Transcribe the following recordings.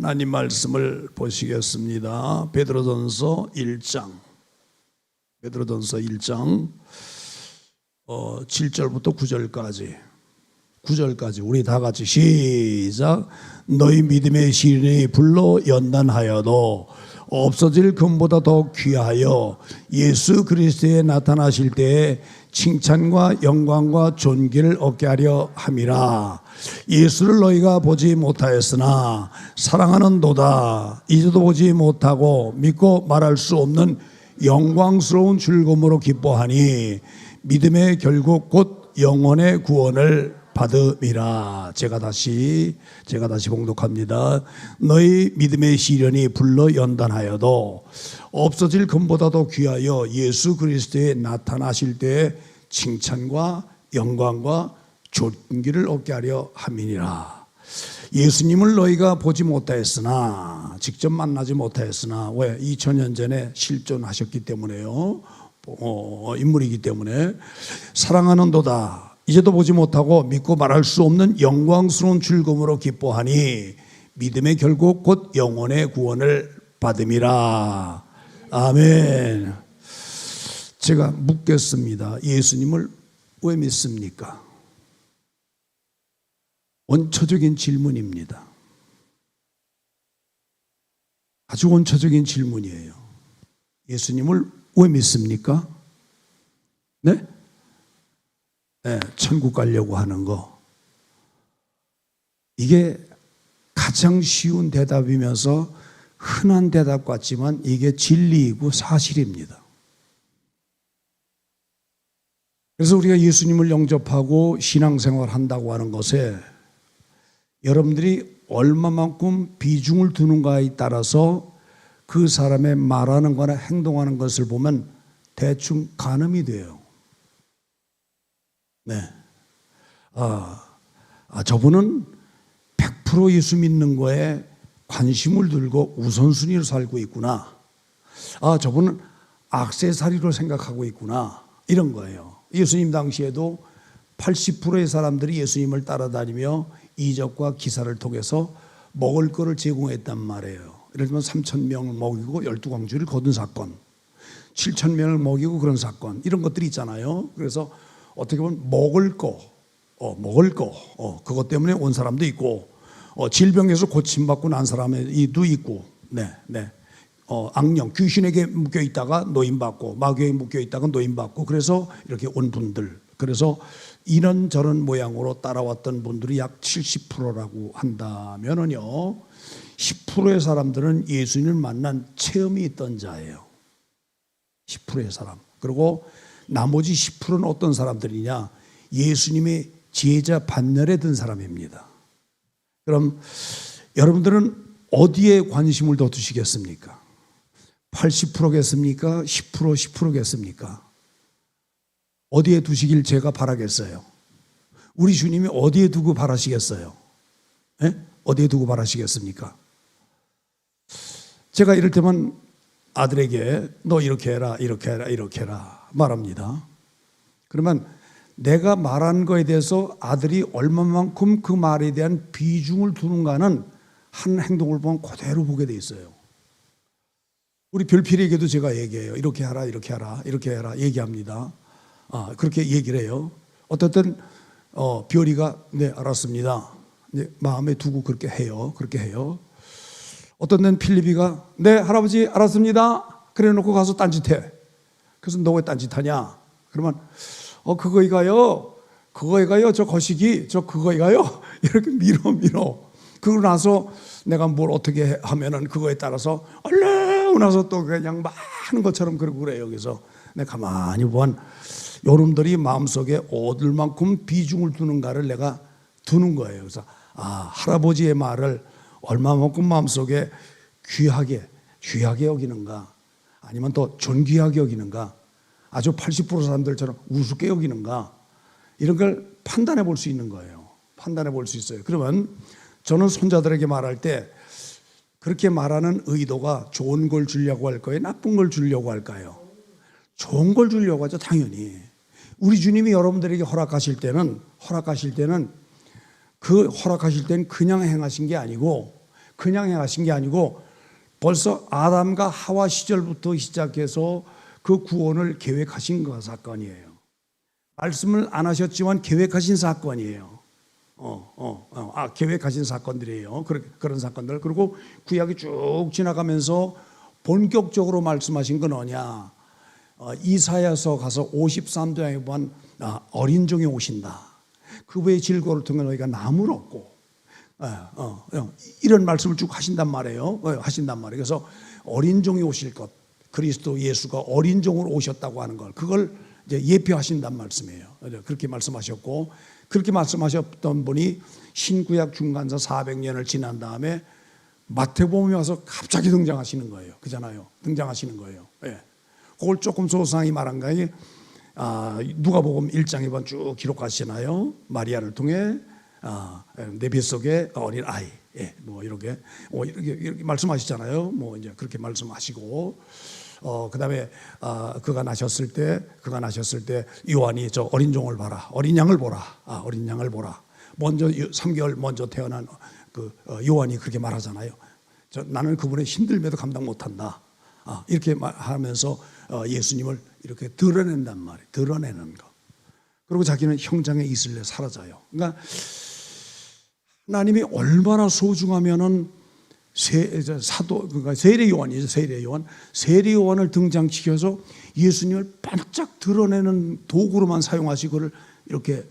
하나님 말씀을 보시겠습니다. 베드로전서 1장. 베드로전서 1장 7절부터 9절까지 우리 다 같이 시작. 너희 믿음의 시련이 불로 연단하여도 없어질 금보다 더 귀하여 예수 그리스도에 나타나실 때에 칭찬과 영광과 존귀를 얻게 하려 함이라. 예수를 너희가 보지 못하였으나 사랑하는도다. 이제도 보지 못하고 믿고 말할 수 없는 영광스러운 즐거움으로 기뻐하니 믿음의 결국 곧 영혼의 구원을 받음이라. 제가 다시 봉독합니다. 너희 믿음의 시련이 불로 연단하여도 없어질 금보다 더 귀하여 예수 그리스도에 나타나실 때에 칭찬과 영광과 존귀를 얻게 하려 함이니라. 예수님을 너희가 보지 못하였으나, 직접 만나지 못하였으나, 왜? 2000년 전에 실존하셨기 때문에요. 인물이기 때문에. 사랑하는도다. 이제도 보지 못하고 믿고 말할 수 없는 영광스러운 즐거움으로 기뻐하니 믿음의 결국 곧 영혼의 구원을 받음이라. 아멘. 제가 묻겠습니다. 예수님을 왜 믿습니까? 원초적인 질문입니다. 아주 원초적인 질문이에요. 예수님을 왜 믿습니까? 네? 네, 천국 가려고 하는 거. 이게 가장 쉬운 대답이면서 흔한 대답 같지만 이게 진리이고 사실입니다. 그래서 우리가 예수님을 영접하고 신앙생활 한다고 하는 것에 여러분들이 얼마만큼 비중을 두는가에 따라서 그 사람의 말하는 거나 행동하는 것을 보면 대충 가늠이 돼요. 네. 저분은 100% 예수 믿는 거에 관심을 들고 우선순위로 살고 있구나. 저분은 액세서리로 생각하고 있구나. 이런 거예요. 예수님 당시에도 80%의 사람들이 예수님을 따라다니며 이적과 기사를 통해서 먹을 거를 제공했단 말이에요. 예를 들면 3,000명을 먹이고 12광주를 거둔 사건, 7,000명을 먹이고 그런 사건, 이런 것들이 있잖아요. 그래서 어떻게 보면 먹을 거, 그것 때문에 온 사람도 있고, 질병에서 고침받고 난 사람도 있고, 악령, 귀신에게 묶여 있다가 노인받고, 마귀에게 묶여 있다가 노인받고, 그래서 이렇게 온 분들, 그래서 이런저런 모양으로 따라왔던 분들이 약 70%라고 한다면은요, 10%의 사람들은 예수님을 만난 체험이 있던 자예요. 10%의 사람. 그리고 나머지 10%는 어떤 사람들이냐? 예수님의 제자 반열에 든 사람입니다. 그럼 여러분들은 어디에 관심을 더 두시겠습니까? 80%겠습니까? 10%겠습니까? 어디에 두시길 제가 바라겠어요? 우리 주님이 어디에 두고 바라시겠어요? 네? 어디에 두고 바라시겠습니까? 제가 이럴 때만 아들에게 너 이렇게 해라, 이렇게 해라, 이렇게 해라 말합니다. 그러면 내가 말한 거에 대해서 아들이 얼마만큼 그 말에 대한 비중을 두는가는 한 행동을 보면 그대로 보게 돼 있어요. 우리 별필에게도 제가 얘기해요. 이렇게 하라, 이렇게 하라, 이렇게 해라 얘기합니다. 그렇게 얘기를 해요. 어떨 땐 별이가 네 알았습니다. 네, 마음에 두고 그렇게 해요. 어떤 데는 필리비가 네 할아버지 알았습니다. 그래 놓고 가서 딴짓해. 그래서 너 왜 딴짓하냐? 그러면 그거이가요 저 거시기 저 그거이가요 이렇게 밀어. 그러고 나서 내가 뭘 어떻게 하면은 그거에 따라서 얼른 나서 또 그냥 막 하는 것처럼 그러고 그래요. 그래서 내가 가만히 보면 여러분들이 마음속에 얻을 만큼 비중을 두는가를 내가 두는 거예요. 그래서 할아버지의 말을 얼마만큼 마음속에 귀하게 여기는가, 아니면 더 존귀하게 여기는가, 아주 80% 사람들처럼 우습게 여기는가, 이런 걸 판단해 볼 수 있는 거예요. 판단해 볼 수 있어요. 그러면 저는 손자들에게 말할 때 그렇게 말하는 의도가 좋은 걸 주려고 할까요? 나쁜 걸 주려고 할까요? 좋은 걸 주려고 하죠, 당연히. 우리 주님이 여러분들에게 허락하실 때는 그 허락하실 때는 그냥 행하신 게 아니고 그냥 행하신 게 아니고 벌써 아담과 하와 시절부터 시작해서 그 구원을 계획하신 그 사건이에요. 말씀을 안 하셨지만 계획하신 사건이에요. 계획하신 사건들이에요. 그런 사건들. 그리고 구약이 쭉 지나가면서 본격적으로 말씀하신 건 뭐냐? 이사야서 가서 53장에 보면 어린 종이 오신다. 그분의 질고를 통해 너희가 나무를 얻고 이런 말씀을 쭉 하신단 말이에요. 하신단 말이에요. 그래서 어린 종이 오실 것, 그리스도 예수가 어린 종으로 오셨다고 하는 걸, 그걸 이제 예표하신단 말씀이에요. 그렇게 말씀하셨고, 그렇게 말씀하셨던 분이 신구약 중간사 400년을 지난 다음에 마태복음에 와서 갑자기 등장하시는 거예요. 그잖아요. 등장하시는 거예요. 예. 그걸 조금 소상히 말한 거예요. 누가복음 1장에 보면 쭉 기록하시나요? 마리아를 통해 내 뱃속에 어린 아이, 뭐 이렇게 말씀하시잖아요. 뭐 이제 그렇게 말씀하시고, 그다음에 그가 나셨을 때 요한이 저 어린 종을 봐라, 어린 양을 보라, 어린 양을 보라. 먼저 3개월 먼저 태어난 그 요한이 그렇게 말하잖아요. 나는 그분의 힘들매도 감당 못한다. 이렇게 하면서 예수님을 이렇게 드러낸단 말이에요. 드러내는 거. 그리고 자기는 형장에 있을래 사라져요. 그러니까 하나님이 얼마나 소중하면은 그러니까 세례 요한이죠. 세례 요한을 등장시켜서 예수님을 반짝 드러내는 도구로만 사용하시고 그를 이렇게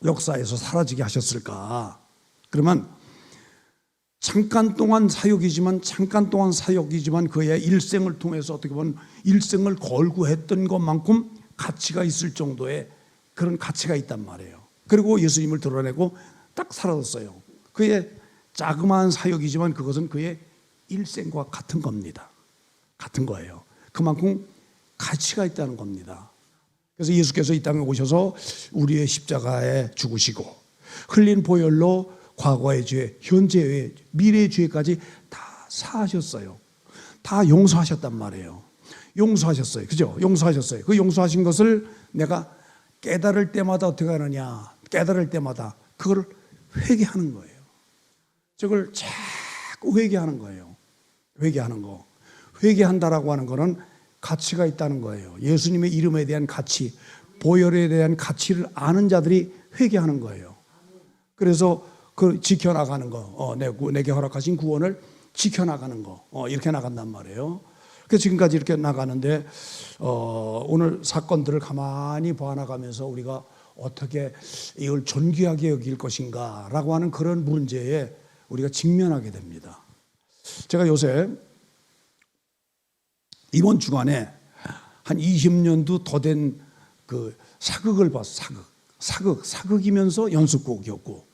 역사에서 사라지게 하셨을까? 그러면 잠깐 동안 사역이지만 그의 일생을 통해서 어떻게 보면 일생을 걸고 했던 것만큼 가치가 있을 정도의 그런 가치가 있단 말이에요. 그리고 예수님을 드러내고 딱 사라졌어요. 그의 자그마한 사역이지만 그것은 그의 일생과 같은 겁니다. 같은 거예요. 그만큼 가치가 있다는 겁니다. 그래서 예수께서 이 땅에 오셔서 우리의 십자가에 죽으시고 흘린 보혈로 과거의 죄, 현재의 죄, 미래의 죄까지 다 사하셨어요. 다 용서하셨단 말이에요. 용서하셨어요. 그죠? 용서하셨어요. 그 용서하신 것을 내가 깨달을 때마다 어떻게 하느냐? 깨달을 때마다 그걸 회개하는 거예요. 저걸 자꾸 회개하는 거예요. 회개하는 거. 회개한다라고 하는 거는 가치가 있다는 거예요. 예수님의 이름에 대한 가치, 보혈에 대한 가치를 아는 자들이 회개하는 거예요. 그래서 그 지켜나가는 거, 내게 허락하신 구원을 지켜나가는 거, 이렇게 나간단 말이에요. 그래서 지금까지 이렇게 나가는데, 오늘 사건들을 가만히 봐나가면서 우리가 어떻게 이걸 존귀하게 여길 것인가 라고 하는 그런 문제에 우리가 직면하게 됩니다. 제가 요새 이번 주간에 한 20년도 더 된 그 사극을 봤어. 사극이면서 연습곡이었고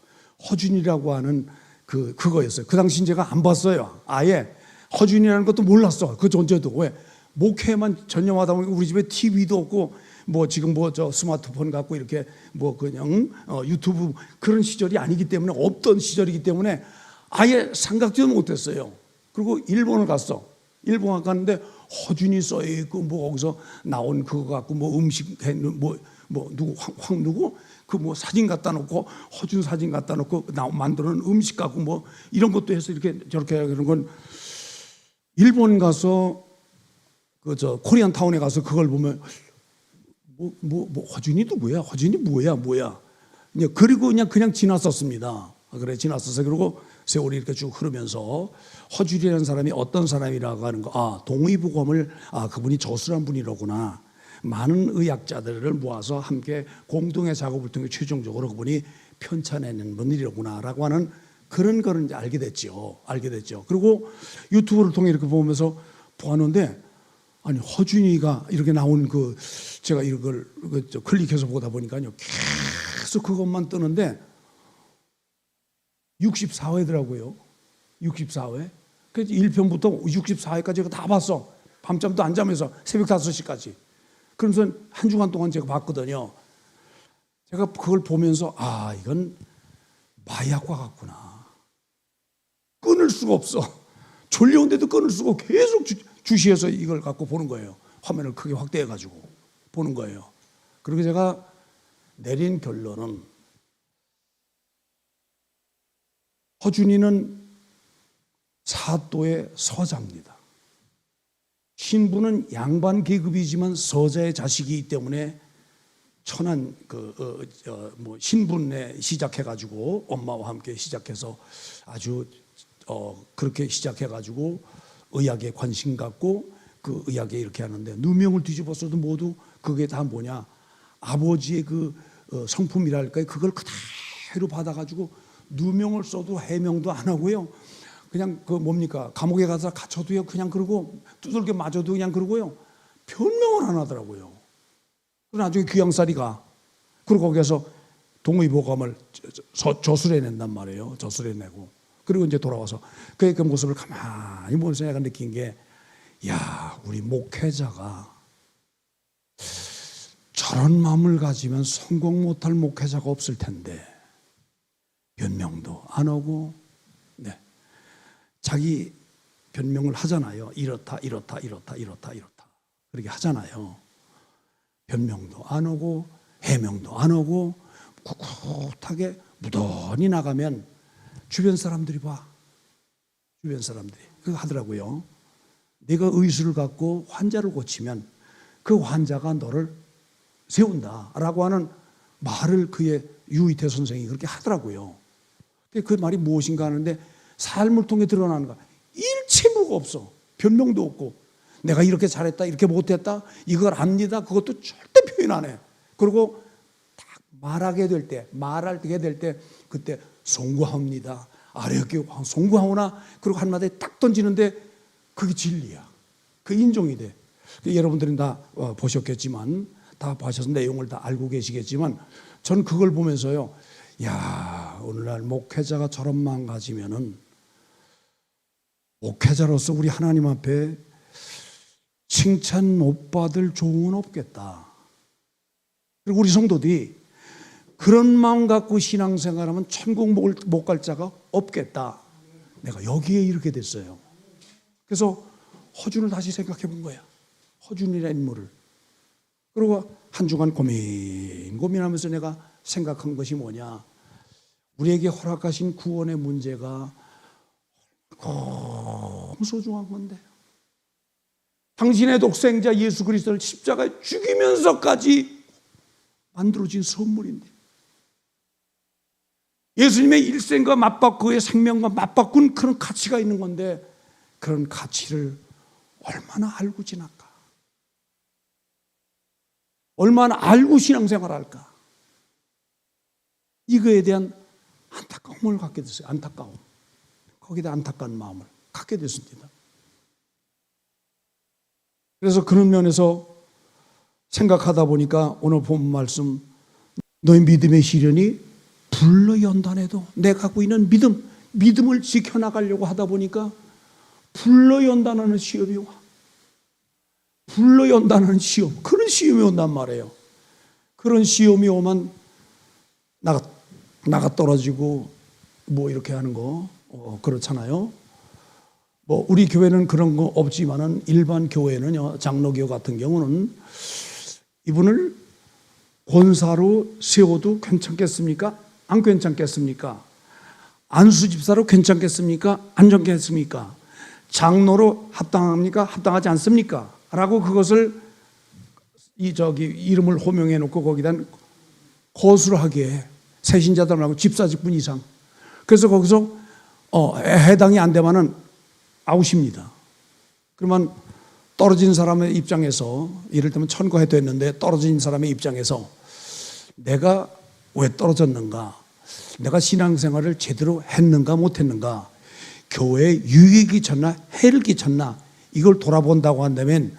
허준이라고 하는 그거였어요. 그 당시 제가 안 봤어요. 아예 허준이라는 것도 몰랐어. 그 존재도. 왜? 목회만 전념하다 보니까 우리 집에 TV도 없고 뭐 지금 뭐 저 스마트폰 갖고 이렇게 뭐 그냥 유튜브 그런 시절이 아니기 때문에, 없던 시절이기 때문에 아예 생각지도 못했어요. 그리고 일본을 갔어. 일본 갔는데 허준이 써 있고 뭐 거기서 나온 그거 갖고 뭐 음식 뭐 누구 황 누구 그 뭐 사진 갖다 놓고 허준 사진 갖다 놓고 만드는 음식 갖고 뭐 이런 것도 해서 이렇게 저렇게 그런 건, 일본 가서 그 저 코리안 타운에 가서 그걸 보면 뭐 허준이 누구야? 허준이 뭐야? 그리고 그냥 지났었습니다. 그래 지났었어요. 그리고 세월이 이렇게 쭉 흐르면서 허준이라는 사람이 어떤 사람이라고 하는 거, 동의보감을 그분이 저술한 분이로구나. 많은 의학자들을 모아서 함께 공동의 작업을 통해 최종적으로 그분이 편찬해낸 분이로구나라고 하는 그런 거를 이제 알게 됐죠. 그리고 유튜브를 통해 이렇게 보면서 보았는데, 아니 허준이가 이렇게 나온 제가 이걸 클릭해서 보다 보니까요, 계속 그것만 뜨는데 64회더라고요. 64회. 그래서 1편부터 64회까지 다 봤어. 밤잠도 안 자면서 새벽 5시까지. 그러면서 한 주간 동안 제가 봤거든요. 제가 그걸 보면서 이건 마약과 같구나. 끊을 수가 없어. 졸려온데도 끊을 수가 없고 계속 주시해서 이걸 갖고 보는 거예요. 화면을 크게 확대해가지고 보는 거예요. 그리고 제가 내린 결론은, 허준이는 사또의 서자입니다. 신부는 양반 계급이지만 서자의 자식이기 때문에 천한 신분에 시작해가지고 엄마와 함께 시작해서 아주 그렇게 시작해가지고 의학에 관심 갖고 그 의학에 이렇게 하는데 누명을 뒤집어서도 모두 그게 다 뭐냐, 아버지의 그 성품이랄까요, 그걸 그대로 받아가지고 누명을 써도 해명도 안 하고요. 그냥 그 뭡니까, 감옥에 가서 갇혀도요 그냥 그러고, 두들겨 맞아도 그냥 그러고요, 변명을 안 하더라고요. 그럼 나중에 귀양살이가, 그리고 거기서 동의보감을 저술해 낸단 말이에요. 저술해 내고, 그리고 이제 돌아와서 그의 그 모습을 가만히 보면서 내가 느낀 게, 야, 우리 목회자가 저런 마음을 가지면 성공 못할 목회자가 없을 텐데, 변명도 안 하고, 네, 자기 변명을 하잖아요. 이렇다 이렇다 이렇다 이렇다 이렇다 그렇게 하잖아요. 변명도 안 하고 해명도 안 하고 꿋꿋하게 무던히 나가면 주변 사람들이 봐. 주변 사람들이 그거 하더라고요. 내가 의술을 갖고 환자를 고치면 그 환자가 너를 세운다라고 하는 말을 그의 유이태 선생이 그렇게 하더라고요. 그 말이 무엇인가 하는데, 삶을 통해 드러나는 거야. 일체무가 없어. 변명도 없고, 내가 이렇게 잘했다 이렇게 못했다 이걸 압니다 그것도 절대 표현 안 해. 그리고 딱 말하게 될 때 그때 송구합니다, 아뢰옵게 송구하오나, 그리고 한마디에 딱 던지는데 그게 진리야. 그 인정이 돼. 여러분들은 다 보셨겠지만, 다 보셔서 내용을 다 알고 계시겠지만, 저는 그걸 보면서요, 야, 오늘날 목회자가 저런 마음 가지면은 목회자로서 우리 하나님 앞에 칭찬 못 받을 조응은 없겠다. 그리고 우리 성도들이 그런 마음 갖고 신앙생활하면 천국 못 갈 자가 없겠다. 내가 여기에 이렇게 됐어요. 그래서 허준을 다시 생각해 본 거야. 허준이라는 인물을. 그리고 한 주간 고민하면서 내가 생각한 것이 뭐냐, 우리에게 허락하신 구원의 문제가 너무 소중한 건데, 당신의 독생자 예수 그리스도를 십자가에 죽이면서까지 만들어진 선물인데, 예수님의 일생과 맞바꾸고 그의 생명과 맞바꾼 그런 가치가 있는 건데, 그런 가치를 얼마나 알고 지날까, 얼마나 알고 신앙생활할까, 이거에 대한 안타까움을 갖게 됐어요. 안타까움. 거기다 안타까운 마음을 갖게 됐습니다. 그래서 그런 면에서 생각하다 보니까 오늘 본 말씀, 너희 믿음의 시련이 불로 연단해도, 내가 갖고 있는 믿음을 지켜나가려고 하다 보니까 불로 연단하는 시험이 와. 불로 연단하는 시험, 그런 시험이 온단 말이에요. 그런 시험이 오면 나가 떨어지고 뭐 이렇게 하는 거 그렇잖아요. 뭐 우리 교회는 그런 거 없지만은 일반 교회는요, 장로교 같은 경우는 이분을 권사로 세워도 괜찮겠습니까? 안 괜찮겠습니까? 안수 집사로 괜찮겠습니까? 안 괜찮겠습니까? 장로로 합당합니까? 합당하지 않습니까? 라고 그것을 이름을 호명해 놓고 거기다 거수를 하게 해. 새신자들 말고 집사직분 이상. 그래서 거기서 해당이 안 되면은 아웃입니다. 그러면 떨어진 사람의 입장에서, 이를테면 천거해도 했는데 떨어진 사람의 입장에서 내가 왜 떨어졌는가, 내가 신앙생활을 제대로 했는가 못했는가, 교회에 유익이 끼쳤나 해를 끼쳤나, 이걸 돌아본다고 한다면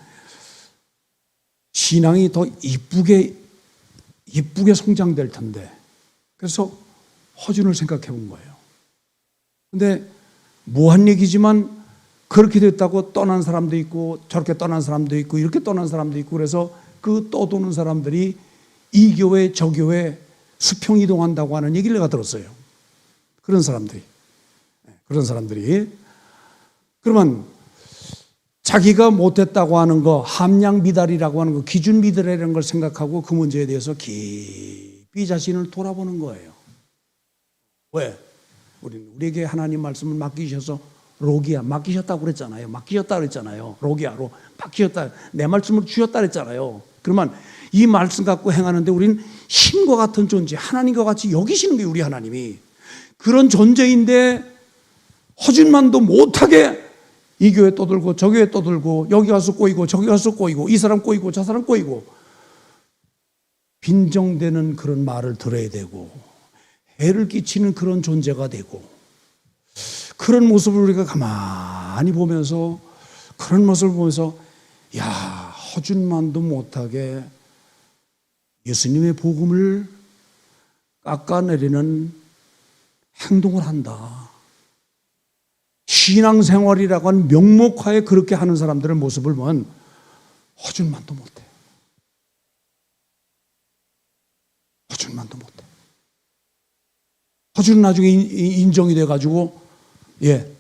신앙이 더 이쁘게 성장될 텐데. 그래서 허준을 생각해 본 거예요. 근데 뭐한 얘기지만 그렇게 됐다고 떠난 사람도 있고, 저렇게 떠난 사람도 있고, 이렇게 떠난 사람도 있고, 그래서 그 떠도는 사람들이 이 교회 저 교회 수평 이동한다고 하는 얘기를 내가 들었어요. 그런 사람들이 그러면 자기가 못했다고 하는 거, 함량 미달이라고 하는 거, 기준 미달이라는 걸 생각하고 그 문제에 대해서 깊이 자신을 돌아보는 거예요. 왜? 우리에게 하나님 말씀을 맡기셔서 로기야 맡기셨다고 그랬잖아요. 맡기셨다 그랬잖아요. 로기야로 맡기셨다. 내 말씀을 주셨다 그랬잖아요. 그러면 이 말씀 갖고 행하는데 우리는 신과 같은 존재, 하나님과 같이 여기시는 게 우리 하나님이 그런 존재인데 허준만도 못하게 이 교회 떠들고 저 교회 떠들고 여기 가서 꼬이고 저기 가서 꼬이고 이 사람 꼬이고 저 사람 꼬이고 빈정되는 그런 말을 들어야 되고 해를 끼치는 그런 존재가 되고 그런 모습을 우리가 가만히 보면서 그런 모습을 보면서 야, 허준만도 못하게 예수님의 복음을 깎아내리는 행동을 한다. 신앙생활이라고 하는 명목하에 그렇게 하는 사람들의 모습을 보면 허준만도 못해. 허준만도 못해. 허준은 나중에 인정이 돼가지고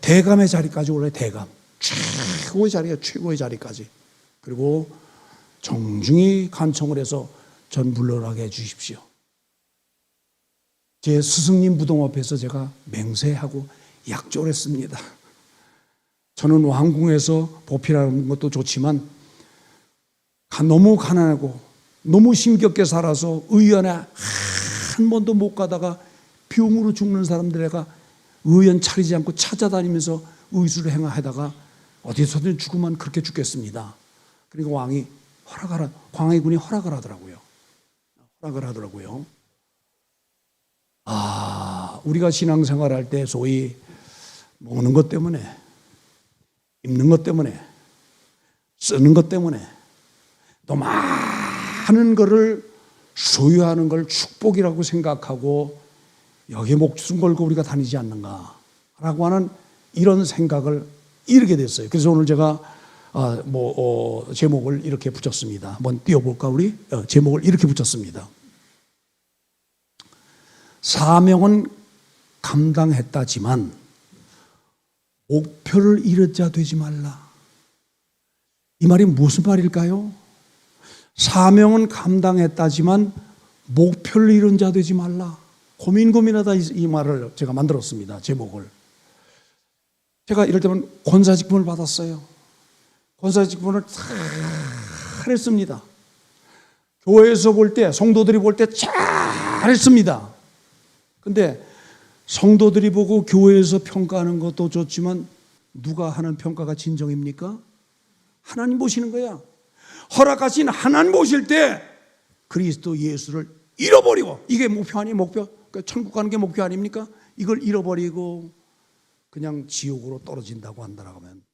대감의 자리까지 올라요. 대감. 최고의 자리가 최고의 자리까지. 그리고 정중히 간청을 해서 전 물러나게 해주십시오. 제 스승님 무덤 앞에서 제가 맹세하고 약조를 했습니다. 저는 왕궁에서 보필하는 것도 좋지만 너무 가난하고 너무 힘겹게 살아서 의원에 한 번도 못 가다가 병으로 죽는 사람들에가 의원 차리지 않고 찾아다니면서 의술을 행하다가 어디서든 죽으면 그렇게 죽겠습니다. 그러니까 왕이 허락하라, 광해군이 허락을 하더라고요. 허락을 하더라고요. 우리가 신앙생활 할 때 소위 먹는 것 때문에, 입는 것 때문에, 쓰는 것 때문에 또 많은 것을 소유하는 걸 축복이라고 생각하고 여기에 목숨 걸고 우리가 다니지 않는가라고 하는 이런 생각을 이르게 됐어요. 그래서 오늘 제가 제목을 이렇게 붙였습니다. 한번 띄워볼까 우리? 제목을 이렇게 붙였습니다. 사명은 감당했다지만 목표를 잃은 자 되지 말라. 이 말이 무슨 말일까요? 사명은 감당했다지만 목표를 잃은 자 되지 말라. 고민하다 이 말을 제가 만들었습니다. 제목을. 제가 이럴 때면 권사직분을 받았어요. 권사직분을 잘했습니다. 교회에서 볼 때, 성도들이 볼 때 잘했습니다. 근데 성도들이 보고 교회에서 평가하는 것도 좋지만 누가 하는 평가가 진정입니까? 하나님 보시는 거야. 허락하신 하나님 보실 때 그리스도 예수를 잃어버리고, 이게 목표 아니에요? 목표? 천국 가는 게 목표 아닙니까? 이걸 잃어버리고 그냥 지옥으로 떨어진다고 한다면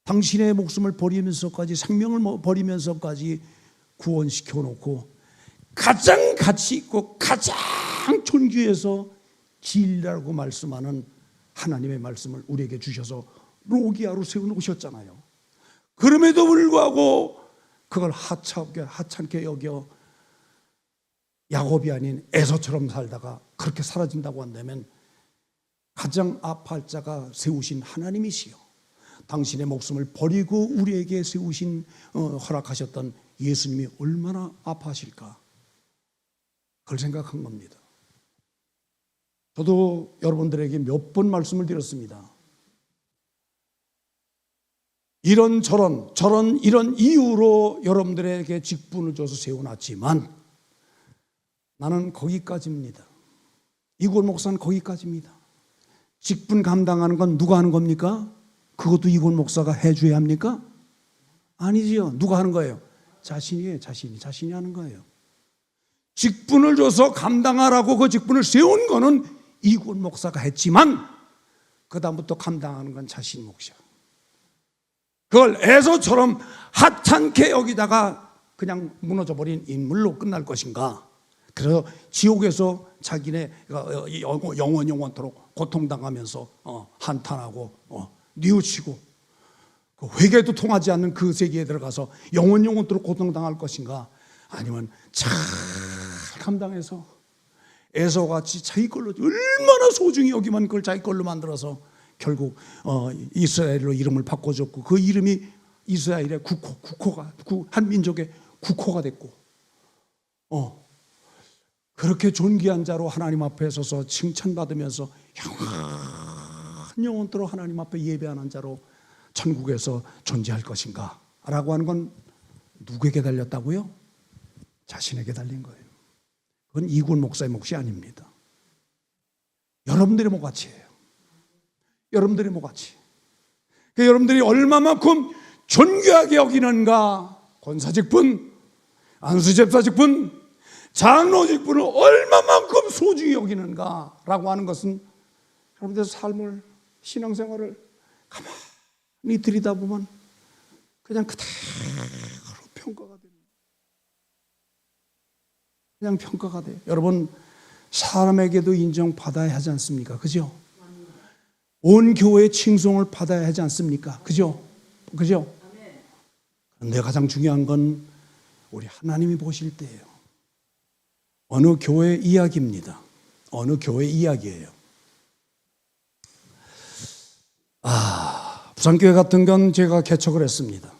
당신의 목숨을 버리면서까지, 생명을 버리면서까지 구원시켜 놓고 가장 가치 있고 가장 존귀해서 진리라고 말씀하는 하나님의 말씀을 우리에게 주셔서 로기아로 세워놓으셨잖아요. 그럼에도 불구하고 그걸 하찮게 여겨 야곱이 아닌 에서처럼 살다가 그렇게 사라진다고 한다면 가장 아파할 자가 세우신 하나님이시요, 당신의 목숨을 버리고 우리에게 세우신 허락하셨던 예수님이 얼마나 아파하실까, 그걸 생각한 겁니다. 저도 여러분들에게 몇 번 말씀을 드렸습니다. 이런 이유로 여러분들에게 직분을 줘서 세워놨지만 나는 거기까지입니다. 이권 목사는 거기까지입니다. 직분 감당하는 건 누가 하는 겁니까? 그것도 이권 목사가 해줘야 합니까? 아니지요. 누가 하는 거예요? 자신이 하는 거예요. 직분을 줘서 감당하라고 그 직분을 세운 거는 이권 목사가 했지만 그 다음부터 감당하는 건 자신 몫이야. 그걸 에서처럼 하찮게 여기다가 그냥 무너져버린 인물로 끝날 것인가? 그래서 지옥에서 자기네 영원토록 고통당하면서 한탄하고 뉘우치고 그 회개도 통하지 않는 그 세계에 들어가서 영원토록 고통당할 것인가? 아니면 잘 감당해서 에서같이 자기 걸로 얼마나 소중히 여기만 그걸 자기 걸로 만들어서 결국 이스라엘로 이름을 바꿔줬고 그 이름이 이스라엘의 국호가 한 민족의 국호가 됐고 그렇게 존귀한 자로 하나님 앞에 서서 칭찬받으면서 영원토록 하나님 앞에 예배하는 자로 천국에서 존재할 것인가? 라고 하는 건 누구에게 달렸다고요? 자신에게 달린 거예요. 그건 이군 목사의 몫이 아닙니다. 여러분들의 몫가치예요. 여러분들의 몫가치. 여러분들이 얼마만큼 존귀하게 여기는가? 권사직분, 안수집사직분, 장로직분을 얼마만큼 소중히 여기는가라고 하는 것은 여러분들의 삶을, 신앙생활을 가만히 들여다보면 그냥 그대로 평가가 됩니다. 그냥 평가가 돼요. 여러분, 사람에게도 인정받아야 하지 않습니까? 그죠? 온 교회의 칭송을 받아야 하지 않습니까? 그죠? 그죠? 그런데 가장 중요한 건 우리 하나님이 보실 때예요. 어느 교회 이야기입니다. 어느 교회 이야기예요. 부산교회 같은 건 제가 개척을 했습니다.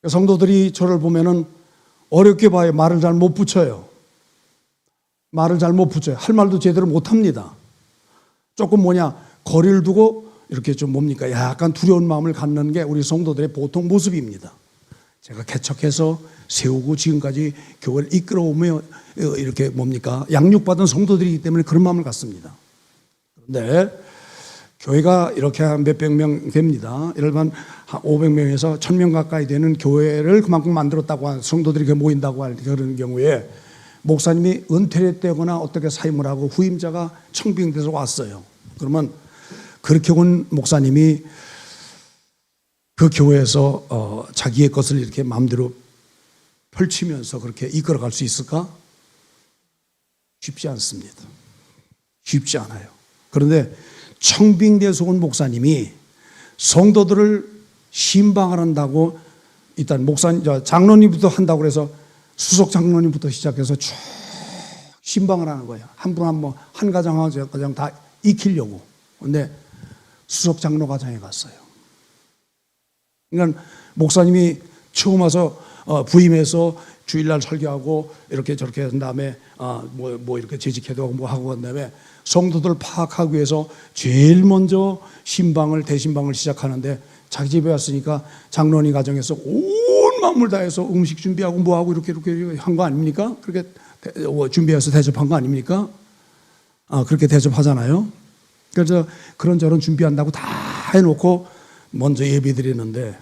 성도들이 저를 보면은 어렵게 봐요. 말을 잘 못 붙여요. 말을 잘 못 붙여요. 할 말도 제대로 못 합니다. 조금 거리를 두고 이렇게 좀 약간 두려운 마음을 갖는 게 우리 성도들의 보통 모습입니다. 제가 개척해서 세우고 지금까지 교회를 이끌어오며 이렇게 양육받은 성도들이기 때문에 그런 마음을 갖습니다. 그런데 교회가 이렇게 한 몇백 명 됩니다. 예를 들면 한 500명에서 1000명 가까이 되는 교회를 그만큼 만들었다고 하는 성도들이 모인다고 할 그런 경우에 목사님이 은퇴를 했다거나 어떻게 사임을 하고 후임자가 청빙돼서 왔어요. 그러면 그렇게 온 목사님이 그 교회에서 자기의 것을 이렇게 마음대로 펼치면서 그렇게 이끌어갈 수 있을까? 쉽지 않습니다. 쉽지 않아요. 그런데 청빙돼서 온 목사님이 성도들을 신방을 한다고 일단 장로님부터 한다고 그래서 수석 장로님부터 시작해서 쭉 신방을 하는 거예요. 한 분 한 분, 한 가정 한 가정 다 익히려고. 그런데 수석 장로 가정에 갔어요. 그러니까 목사님이 처음 와서 부임해서 주일날 설교하고 이렇게 저렇게 한 다음에 이렇게 재직해도 뭐 하고 한 다음에 성도들 파악하기 위해서 제일 먼저 대신방을 시작하는데 자기 집에 왔으니까 장로님 가정에서 온 마음을 다해서 음식 준비하고 뭐하고 이렇게 한 거 아닙니까? 그렇게 준비해서 대접한 거 아닙니까? 그렇게 대접하잖아요. 그래서 그런저런 준비한다고 다 해놓고 먼저 예배드리는데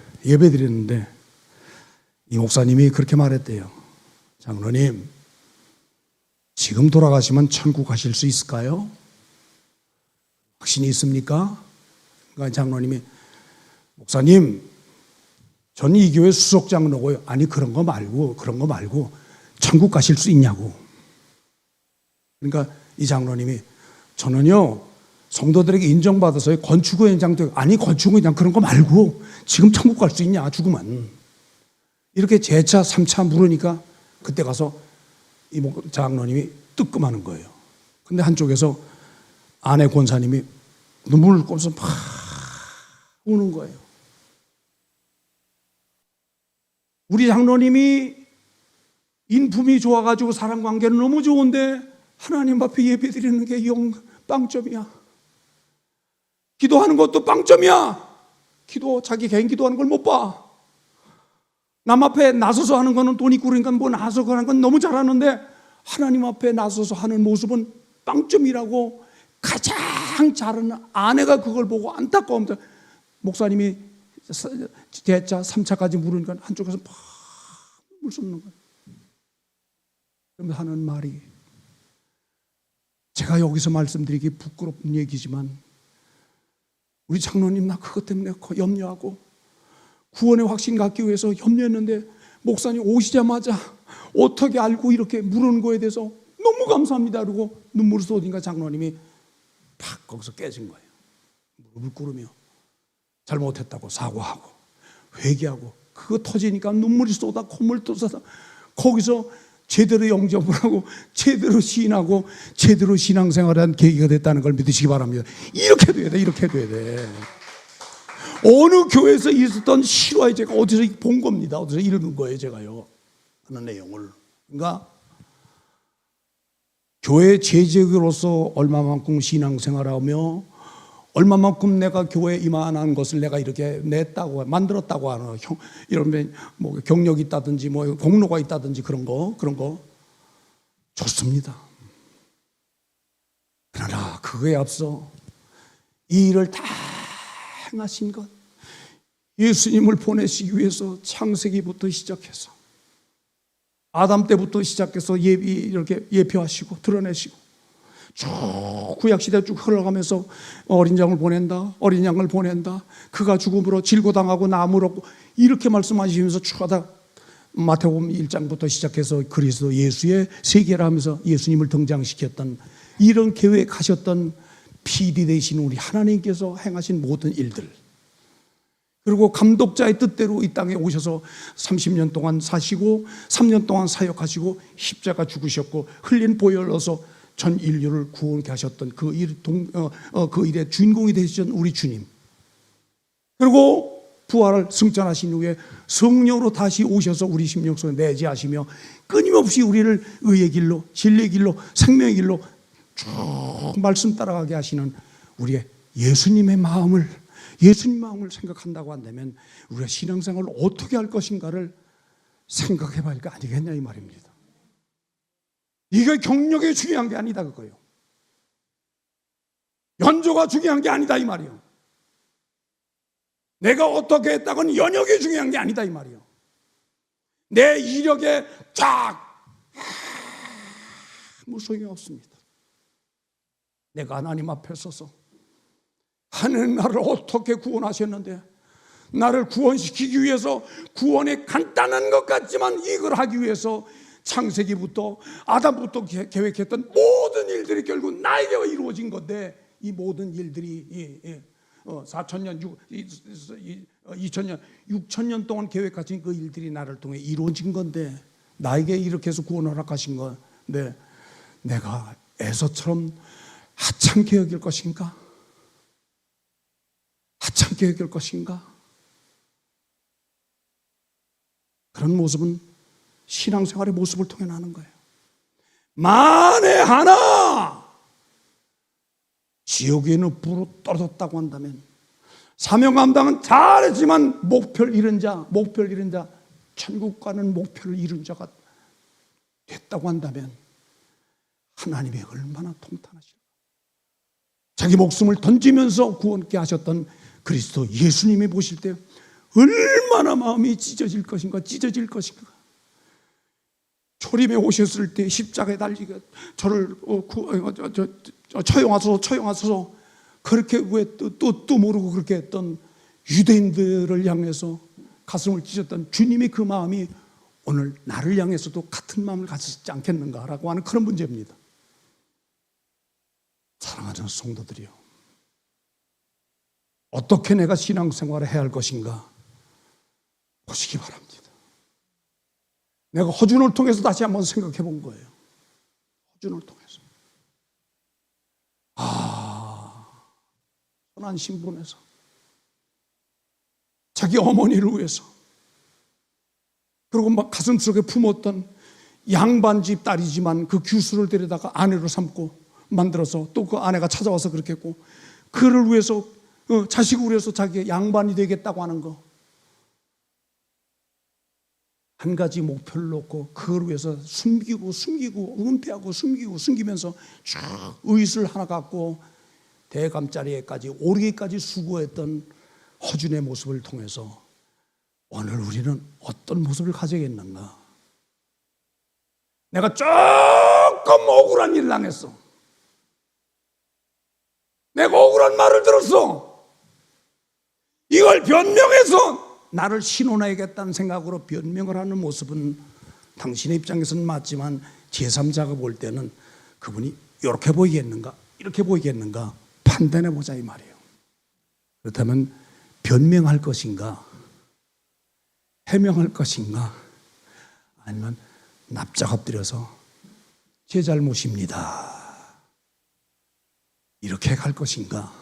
이 목사님이 그렇게 말했대요. 장로님, 지금 돌아가시면 천국 가실 수 있을까요? 확신이 있습니까? 그러니까 장로님이 목사님, 전 이 교회 수석 장로고요. 아니 그런 거 말고 천국 가실 수 있냐고. 그러니까 이 장로님이 저는요 성도들에게 인정받아서 건축의 현장도 아니 건축의 현장 그런 거 말고 지금 천국 갈 수 있냐 죽으면 이렇게 재차 3차 물으니까 그때 가서 이 장로님이 뜨끔하는 거예요. 근데 한쪽에서 아내 권사님이 눈물을 꼴면서 막 우는 거예요. 우리 장로님이 인품이 좋아가지고 사람관계는 너무 좋은데 하나님 앞에 예배드리는 게 영 빵점이야. 기도하는 것도 빵점이야. 자기 개인 기도하는 걸 못 봐. 남 앞에 나서서 하는 거는 돈 있고 그러니까 뭐 나서서 하는 건 너무 잘하는데 하나님 앞에 나서서 하는 모습은 빵점이라고 가장 잘하는 아내가 그걸 보고 안타까움도 목사님이 대차 3차까지 물으니까 한쪽에서 막 물 쏟는 거예요. 그러면서 하는 말이 제가 여기서 말씀드리기 부끄럽은 얘기지만 우리 장로님 나 그것 때문에 염려하고 구원의 확신 갖기 위해서 염려했는데 목사님 오시자마자 어떻게 알고 이렇게 물은 거에 대해서 너무 감사합니다. 그러고 눈물을 쏟으니까 장로님이 팍 거기서 깨진 거예요. 무릎을 꿇으며 잘못했다고 사과하고 회개하고 그거 터지니까 눈물이 쏟아 콧물 쏟아서 거기서 제대로 영접을 하고 제대로 시인하고 제대로 신앙생활한 계기가 됐다는 걸 믿으시기 바랍니다. 이렇게 돼야 돼. 이렇게 돼야 돼. 어느 교회에서 있었던 실화에 제가 어디서 본 겁니다. 어디서 읽은 거예요 제가요. 하는 내용을. 그러니까 교회 재직으로서 얼마만큼 신앙생활하며 얼마만큼 내가 교회에 이만한 것을 내가 이렇게 냈다고 만들었다고 하는 이런 뭐 경력이 있다든지 뭐 공로가 있다든지 그런 거 좋습니다. 그러나 그거에 앞서 이 일을 다 행하신 것, 예수님을 보내시기 위해서 창세기부터 시작해서 아담 때부터 시작해서 이렇게 예표하시고 드러내시고 쭉 구약시대 쭉 흘러가면서 어린 양을 보낸다, 어린 양을 보낸다, 그가 죽음으로 질고당하고 나무로 이렇게 말씀하시면서 쭉 하다 마태복음 1장부터 시작해서 그리스도 예수의 세계를 하면서 예수님을 등장시켰던 이런 계획하셨던 PD 되신 우리 하나님께서 행하신 모든 일들, 그리고 감독자의 뜻대로 이 땅에 오셔서 30년 동안 사시고 3년 동안 사역하시고 십자가 죽으셨고 흘린 보혈을 넣어서 전 인류를 구원케 하셨던 그 일의 주인공이 되셨던 우리 주님, 그리고 부활을 승천하신 후에 성령으로 다시 오셔서 우리 심령 속에 내재하시며 끊임없이 우리를 의의 길로, 진리의 길로, 생명의 길로 쭉 말씀 따라가게 하시는 우리의 예수님의 마음을 생각한다고 한다면 우리가 신앙생활을 어떻게 할 것인가를 생각해 봐야 할 거 아니겠냐 이 말입니다. 이게 경력이 중요한 게 아니다 그거예요. 연조가 중요한 게 아니다 이 말이에요. 내가 어떻게 했다고는 연역이 중요한 게 아니다 이 말이에요. 내 이력에 아무 소용이 없습니다. 내가 하나님 앞에 서서 하나님 나를 어떻게 구원하셨는데 나를 구원시키기 위해서 구원이 간단한 것 같지만 이걸 하기 위해서 창세기부터 아담부터 계획했던 모든 일들이 결국 나에게 이루어진 건데 이 모든 일들이 4천년, 2천년, 6천년 동안 계획하신 그 일들이 나를 통해 이루어진 건데 나에게 이렇게 해서 구원 허락하신 건데 내가 에서처럼 하찮게 여길 것인가? 하찮게 여길 것인가? 그런 모습은 신앙생활의 모습을 통해 나는 거예요. 만에 하나 지옥에는 불로 떨어졌다고 한다면 사명 감당은 잘했지만 목표를 잃은 자, 천국 가는 목표를 잃은 자가 됐다고 한다면 하나님이 얼마나 통탄하실까? 자기 목숨을 던지면서 구원케 하셨던 그리스도 예수님이 보실 때 얼마나 마음이 찢어질 것인가. 초림에 오셨을 때 십자가에 달리가 저를 처형하소서 그렇게 왜 또 모르고 그렇게 했던 유대인들을 향해서 가슴을 찢었던 주님의 그 마음이 오늘 나를 향해서도 같은 마음을 가지지 않겠는가라고 하는 그런 문제입니다. 사랑하는 성도들이요, 어떻게 내가 신앙생활을 해야 할 것인가 보시기 바랍니다. 내가 허준을 통해서 다시 한번 생각해 본 거예요. 허준을 통해서 선한 신분에서 자기 어머니를 위해서, 그리고 막 가슴속에 품었던 양반집 딸이지만 그 규수를 데려다가 아내로 삼고 만들어서 또 그 아내가 찾아와서 그렇게 했고, 그를 위해서 자식을 위해서 자기 양반이 되겠다고 하는 거, 한 가지 목표를 놓고 그걸 위해서 숨기고 은폐하고 숨기면서 쭉 의술 하나 갖고 대감자리에까지 오르기까지 수고했던 허준의 모습을 통해서 오늘 우리는 어떤 모습을 가져야겠는가? 내가 조금 억울한 일을 당했어. 내가 억울한 말을 들었어. 이걸 변명해서 나를 신원해야겠다는 생각으로 변명을 하는 모습은 당신의 입장에서는 맞지만 제3자가 볼 때는 그분이 이렇게 보이겠는가 이렇게 보이겠는가 판단해보자 이 말이에요. 그렇다면 변명할 것인가 해명할 것인가, 아니면 납작 엎드려서 제 잘못입니다 이렇게 갈 것인가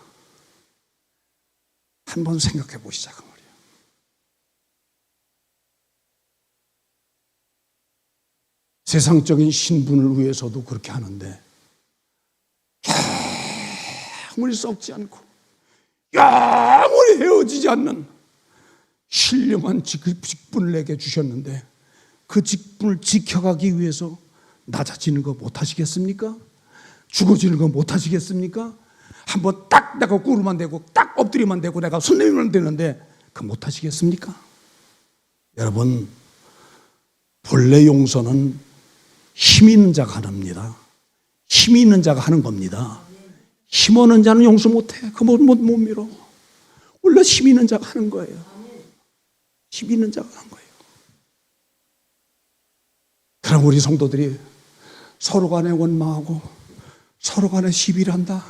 한번 생각해 보시자 그 말이에요. 세상적인 신분을 위해서도 그렇게 하는데 아무리 썩지 않고 영원히 헤어지지 않는 신령한 직분을 내게 주셨는데 그 직분을 지켜가기 위해서 낮아지는 거 못하시겠습니까? 죽어지는 거 못하시겠습니까? 한번 딱 내가 꿇으면 되고 딱 엎드리면 되고 내가 손 내밀면 되는데 그거 못하시겠습니까? 여러분, 본래 용서는 힘 있는 자가 하는 겁니다. 힘 있는 자가 하는 겁니다. 힘 없는 자는 용서 못해. 그거 못 밀어. 원래 힘 있는 자가 하는 거예요. 힘 있는 자가 하는 거예요. 그럼 우리 성도들이 서로 간에 원망하고 서로 간에 시비를 한다.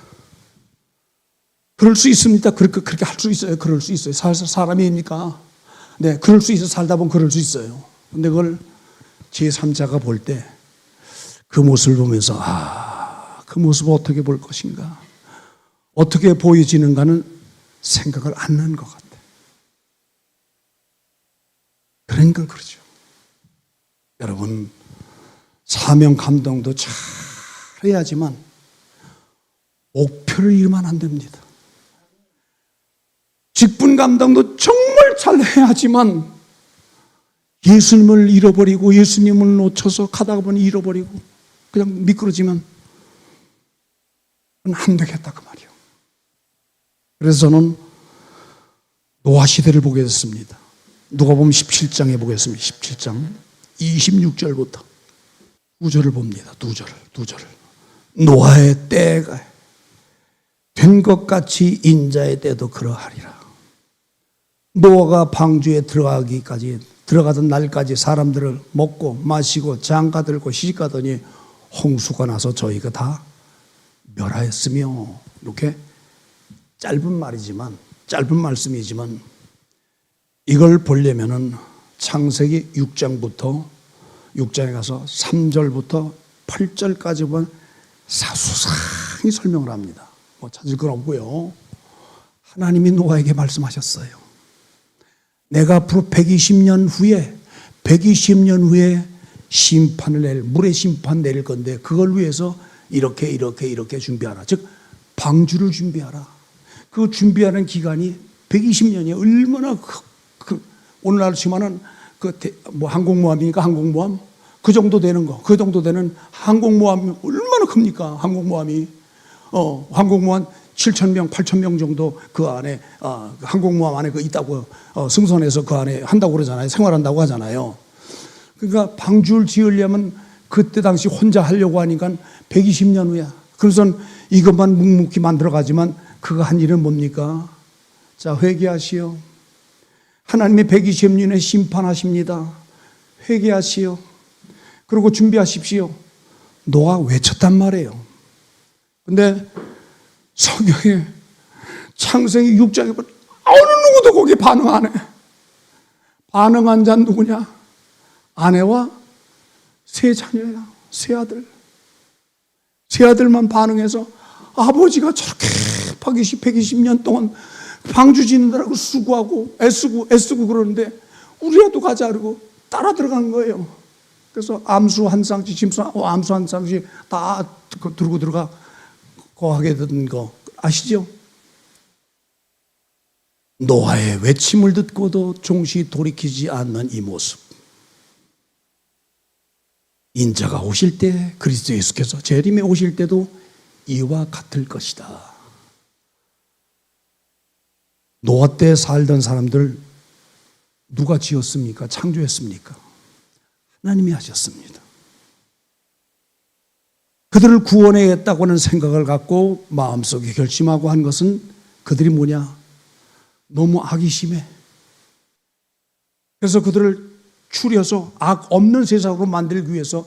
그럴 수 있습니다. 그렇게 할 수 있어요. 그럴 수 있어요. 사람이니까. 네, 그럴 수 있어요. 살다 보면 그럴 수 있어요. 근데 그걸 제3자가 볼 때 그 모습을 보면서 그 모습을 어떻게 볼 것인가, 어떻게 보여지는가는 생각을 안 하는 것 같아요. 그러니까 그러죠. 여러분, 사명 감동도 잘 해야지만 목표를 잃으면 안 됩니다. 직분 감동도 정말 잘 해야지만 예수님을 잃어버리고 예수님을 놓쳐서 가다가 보니 잃어버리고 그냥 미끄러지면 안 되겠다 그 말이에요. 그래서 저는 노아 시대를 보게 됐습니다. 누가복음 17장에 보겠습니다. 17장 26절부터 2절을 봅니다. 2절을 노아의 때가 된 것 같이 인자의 때도 그러하리라. 노아가 방주에 들어가던 날까지 사람들을 먹고 마시고 장가 들고 시집가더니 홍수가 나서 저희가 다 멸하였으며, 이렇게 짧은 말씀이지만 이걸 보려면은 창세기 6장에 가서 3절부터 8절까지 보면 사수상히 설명을 합니다. 뭐 찾을 건 없고요. 하나님이 노아에게 말씀하셨어요. 내가 앞으로 120년 후에 심판을 물의 심판 내릴 건데 그걸 위해서 이렇게 준비하라. 즉 방주를 준비하라. 그 준비하는 기간이 120년이에요. 얼마나 오늘날 치면은 항공모함이니까 항공모함 그 정도 되는 항공모함이 얼마나 큽니까? 항공모함이 항공모함 7,000명, 8,000명 정도 그 안에 항공모함 안에 있다고 승선해서 그 안에 한다고 그러잖아요. 생활한다고 하잖아요. 그러니까 방주를 지으려면 그때 당시 혼자 하려고 하니까 120년 후야. 그래서 이것만 묵묵히 만들어가지만 그거 한 일은 뭡니까? 자, 회개하시오. 하나님이 120년에 심판하십니다. 회개하시오. 그리고 준비하십시오. 노아 외쳤단 말이에요. 근데 성경에 창세기 6장에 보면 어느 누구도 거기에 반응 안 해. 반응한 자는 누구냐? 아내와 세 자녀야. 세 아들만 반응해서 아버지가 저렇게 120년 동안 방주 짓는다고 수고하고 애쓰고 그러는데 우리라도 가자 그러고 따라 들어간 거예요. 그래서 암수 한 쌍씩 암수 한 쌍씩 다 들고 들어가 하게 된 거 아시죠? 노아의 외침을 듣고도 종시 돌이키지 않는 이 모습. 인자가 오실 때 그리스도 예수께서 재림에 오실 때도 이와 같을 것이다. 노아 때 살던 사람들 누가 지었습니까? 창조했습니까? 하나님이 하셨습니다. 그들을 구원해야겠다고 하는 생각을 갖고 마음속에 결심하고 한 것은 그들이 뭐냐? 너무 악이 심해. 그래서 그들을 추려서 악 없는 세상으로 만들기 위해서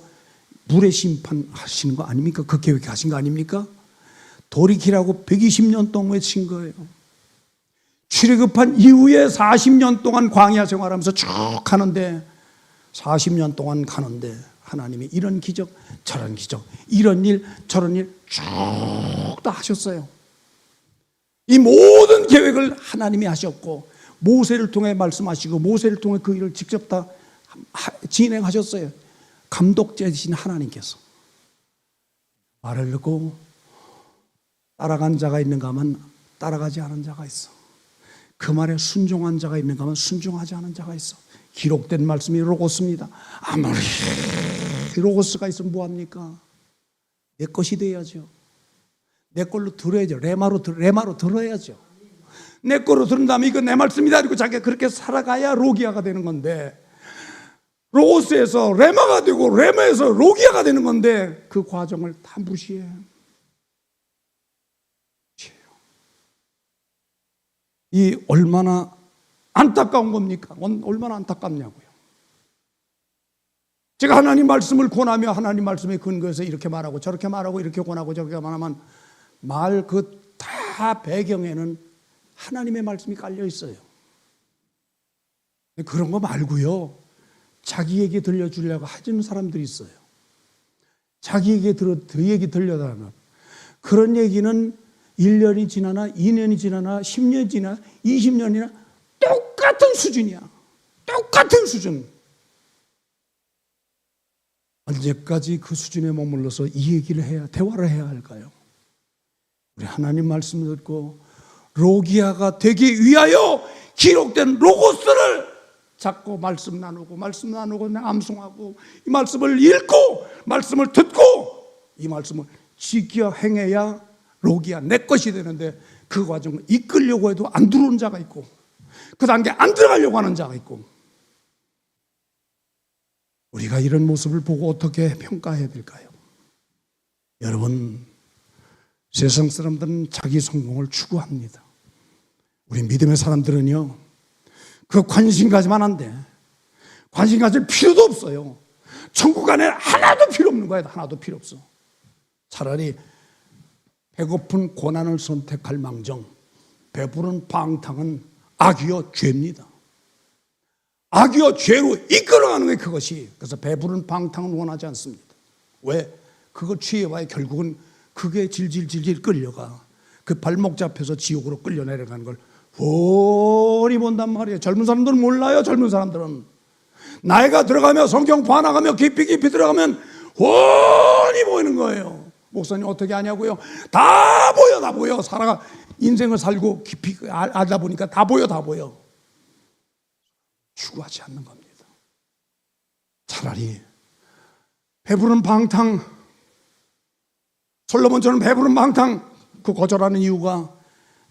물의 심판하시는 거 아닙니까? 그 계획하신 거 아닙니까? 돌이키라고 120년 동안 외친 거예요. 출애굽한 이후에 40년 동안 광야 생활하면서 쭉 가는데 40년 동안 가는데 하나님이 이런 기적 저런 기적 이런 일 저런 일 쭉 다 하셨어요. 이 모든 계획을 하나님이 하셨고 모세를 통해 말씀하시고 모세를 통해 그 일을 직접 다 진행하셨어요. 감독자이신 하나님께서. 말을 듣고 따라간 자가 있는가 하면 따라가지 않은 자가 있어. 그 말에 순종한 자가 있는가 하면 순종하지 않은 자가 있어. 기록된 말씀이 로고스입니다. 아무리 로고스가 있으면 뭐합니까? 내 것이 돼야죠. 내 걸로 들어야죠. 레마로 들어야죠. 내 거로 들은 다음에 이거 내 말씀이다 그리고 자기가 그렇게 살아가야 로기아가 되는 건데, 로고스에서 레마가 되고 레마에서 로기아가 되는 건데 그 과정을 다 무시해요. 이 얼마나 안타까운 겁니까? 얼마나 안타깝냐고요. 제가 하나님 말씀을 권하며 하나님 말씀에 근거해서 이렇게 말하고 저렇게 말하고 이렇게 권하고 저렇게 말하면 말 그 다 배경에는 하나님의 말씀이 깔려 있어요. 그런 거 말고요, 자기에게 들려주려고 하시는 사람들이 있어요. 자기에게 그 얘기 들려달라면 그런 얘기는 1년이 지나나 2년이 지나나 10년이 지나 20년이나 똑같은 수준이야. 똑같은 수준. 언제까지 그 수준에 머물러서 이 얘기를 해야, 대화를 해야 할까요? 우리 하나님 말씀을 듣고 로기아가 되기 위하여 기록된 로고스를 잡고 말씀 나누고 암송하고 이 말씀을 읽고 말씀을 듣고 이 말씀을 지켜 행해야 로기아 내 것이 되는데, 그 과정을 이끌려고 해도 안 들어오는 자가 있고 그 단계 안 들어가려고 하는 자가 있고, 우리가 이런 모습을 보고 어떻게 평가해야 될까요? 여러분, 세상 사람들은 자기 성공을 추구합니다. 우리 믿음의 사람들은요, 그 관심 가지면 안 돼. 관심 가질 필요도 없어요. 천국 안에 하나도 필요 없는 거야. 하나도 필요 없어. 차라리 배고픈 고난을 선택할 망정, 배부른 방탕은 악이요 죄입니다. 악이요 죄로 이끌어가는 게 그것이. 그래서 배부른 방탕은 원하지 않습니다. 왜? 그거 취해봐야 결국은 그게 질질 끌려가. 그 발목 잡혀서 지옥으로 끌려 내려가는 걸 훤히 본단 말이에요. 젊은 사람들은 몰라요. 젊은 사람들은 나이가 들어가며 성경 반항하며 깊이 들어가면 훤히 보이는 거예요. 목사님 어떻게 하냐고요? 다 보여. 살아가 인생을 살고 깊이 알다 보니까 다 보여. 추구하지 않는 겁니다. 차라리 배부른 방탕, 솔로몬처럼 배부른 방탕, 그 거절하는 이유가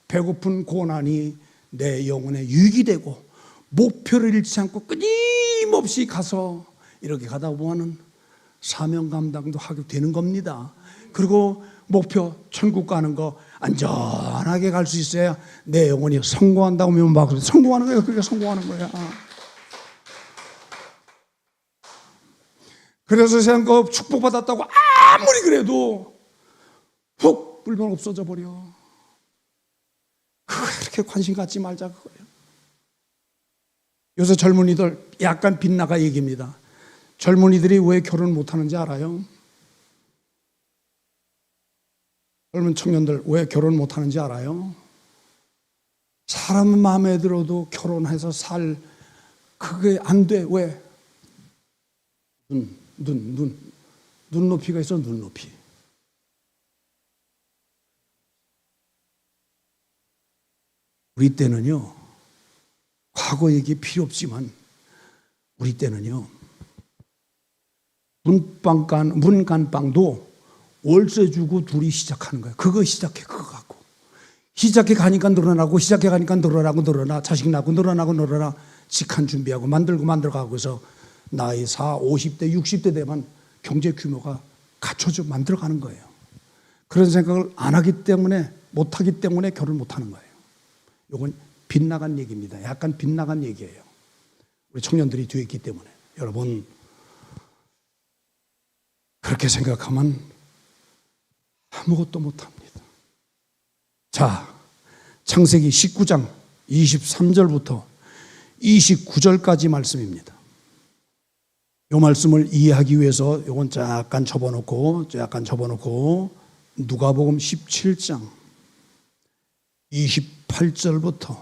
배고픈 고난이 내 영혼에 유익이 되고 목표를 잃지 않고 끊임없이 가서 이렇게 가다 보면 사명 감당도 하게 되는 겁니다. 그리고 목표 천국 가는 거 안전하게 갈 수 있어야 내 영혼이 성공한다고 하면 막 성공하는 거예요. 그게 성공하는 거야. 그래서 세상 거 축복받았다고 아무리 그래도 훅 불면 없어져 버려. 그렇게 관심 갖지 말자 그거예요. 요새 젊은이들 약간 빗나가 얘기입니다. 젊은이들이 왜 결혼 못하는지 알아요? 젊은 청년들 왜 결혼 못하는지 알아요? 사람 마음에 들어도 결혼해서 그게 안 돼. 왜? 눈높이가 있어. 눈높이. 우리 때는요, 과거 얘기 필요 없지만 우리 때는요, 문간빵도 월세 주고 둘이 시작하는 거예요. 그거 시작해, 그거 갖고. 시작해 가니까 늘어나고, 시작해 가니까 늘어나, 자식 낳고 늘어나, 직한 준비하고 만들어가고 해서 나이 50대, 60대 되면 경제 규모가 갖춰져 만들어가는 거예요. 그런 생각을 안 하기 때문에, 못하기 때문에 결혼 못하는 거예요. 이건 빗나간 얘기입니다. 약간 빗나간 얘기예요. 우리 청년들이 뒤에 있기 때문에. 여러분, 그렇게 생각하면 아무것도 못합니다. 자, 창세기 19장 23절부터 29절까지 말씀입니다. 이 말씀을 이해하기 위해서 이건 약간 접어놓고 누가복음 17장 28절부터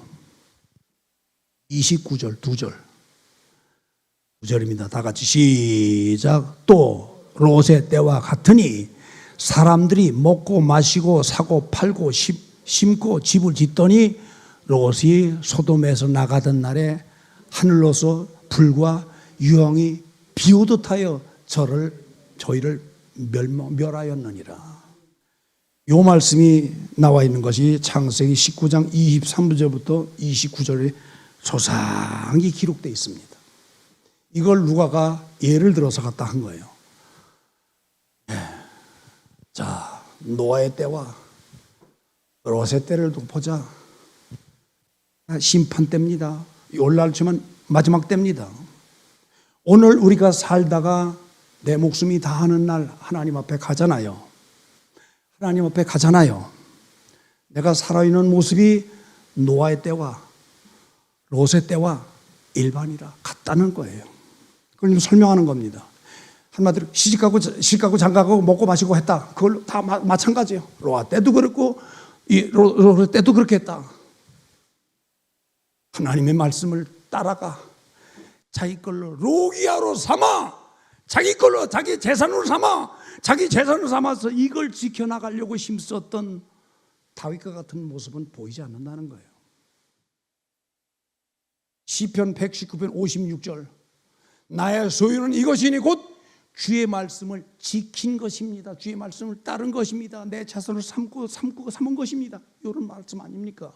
29절 2절입니다. 다 같이 시작. 또 롯의 때와 같으니 사람들이 먹고 마시고 사고 팔고 심고 집을 짓더니 롯이 소돔에서 나가던 날에 하늘로서 불과 유황이 비오듯 하여 저희를 멸하였느니라. 요 말씀이 나와 있는 것이 창세기 19장 23절부터 29절에 소상히 기록되어 있습니다. 이걸 누가가 예를 들어서 갖다 한 거예요. 자, 노아의 때와 롯의 때를 보자. 심판 때입니다. 오늘날 치면 마지막 때입니다. 오늘 우리가 살다가 내 목숨이 다하는 날 하나님 앞에 가잖아요. 하나님 앞에 가잖아요. 내가 살아있는 모습이 노아의 때와 롯의 때와 일반이라 같다는 거예요. 그걸 설명하는 겁니다. 한마디로 시집가고 장가가고 먹고 마시고 했다. 그걸 다 마찬가지예요. 노아 때도 그렇고 롯의 때도 그렇게 했다. 하나님의 말씀을 따라가 자기 걸로 로기아로 삼아 자기 걸로 자기 재산으로 삼아서 이걸 지켜나가려고 힘썼던 다윗과 같은 모습은 보이지 않는다는 거예요. 시편 119편 56절 나의 소유는 이것이니 곧 주의 말씀을 지킨 것입니다. 주의 말씀을 따른 것입니다. 내 자손을 삼은 것입니다. 이런 말씀 아닙니까?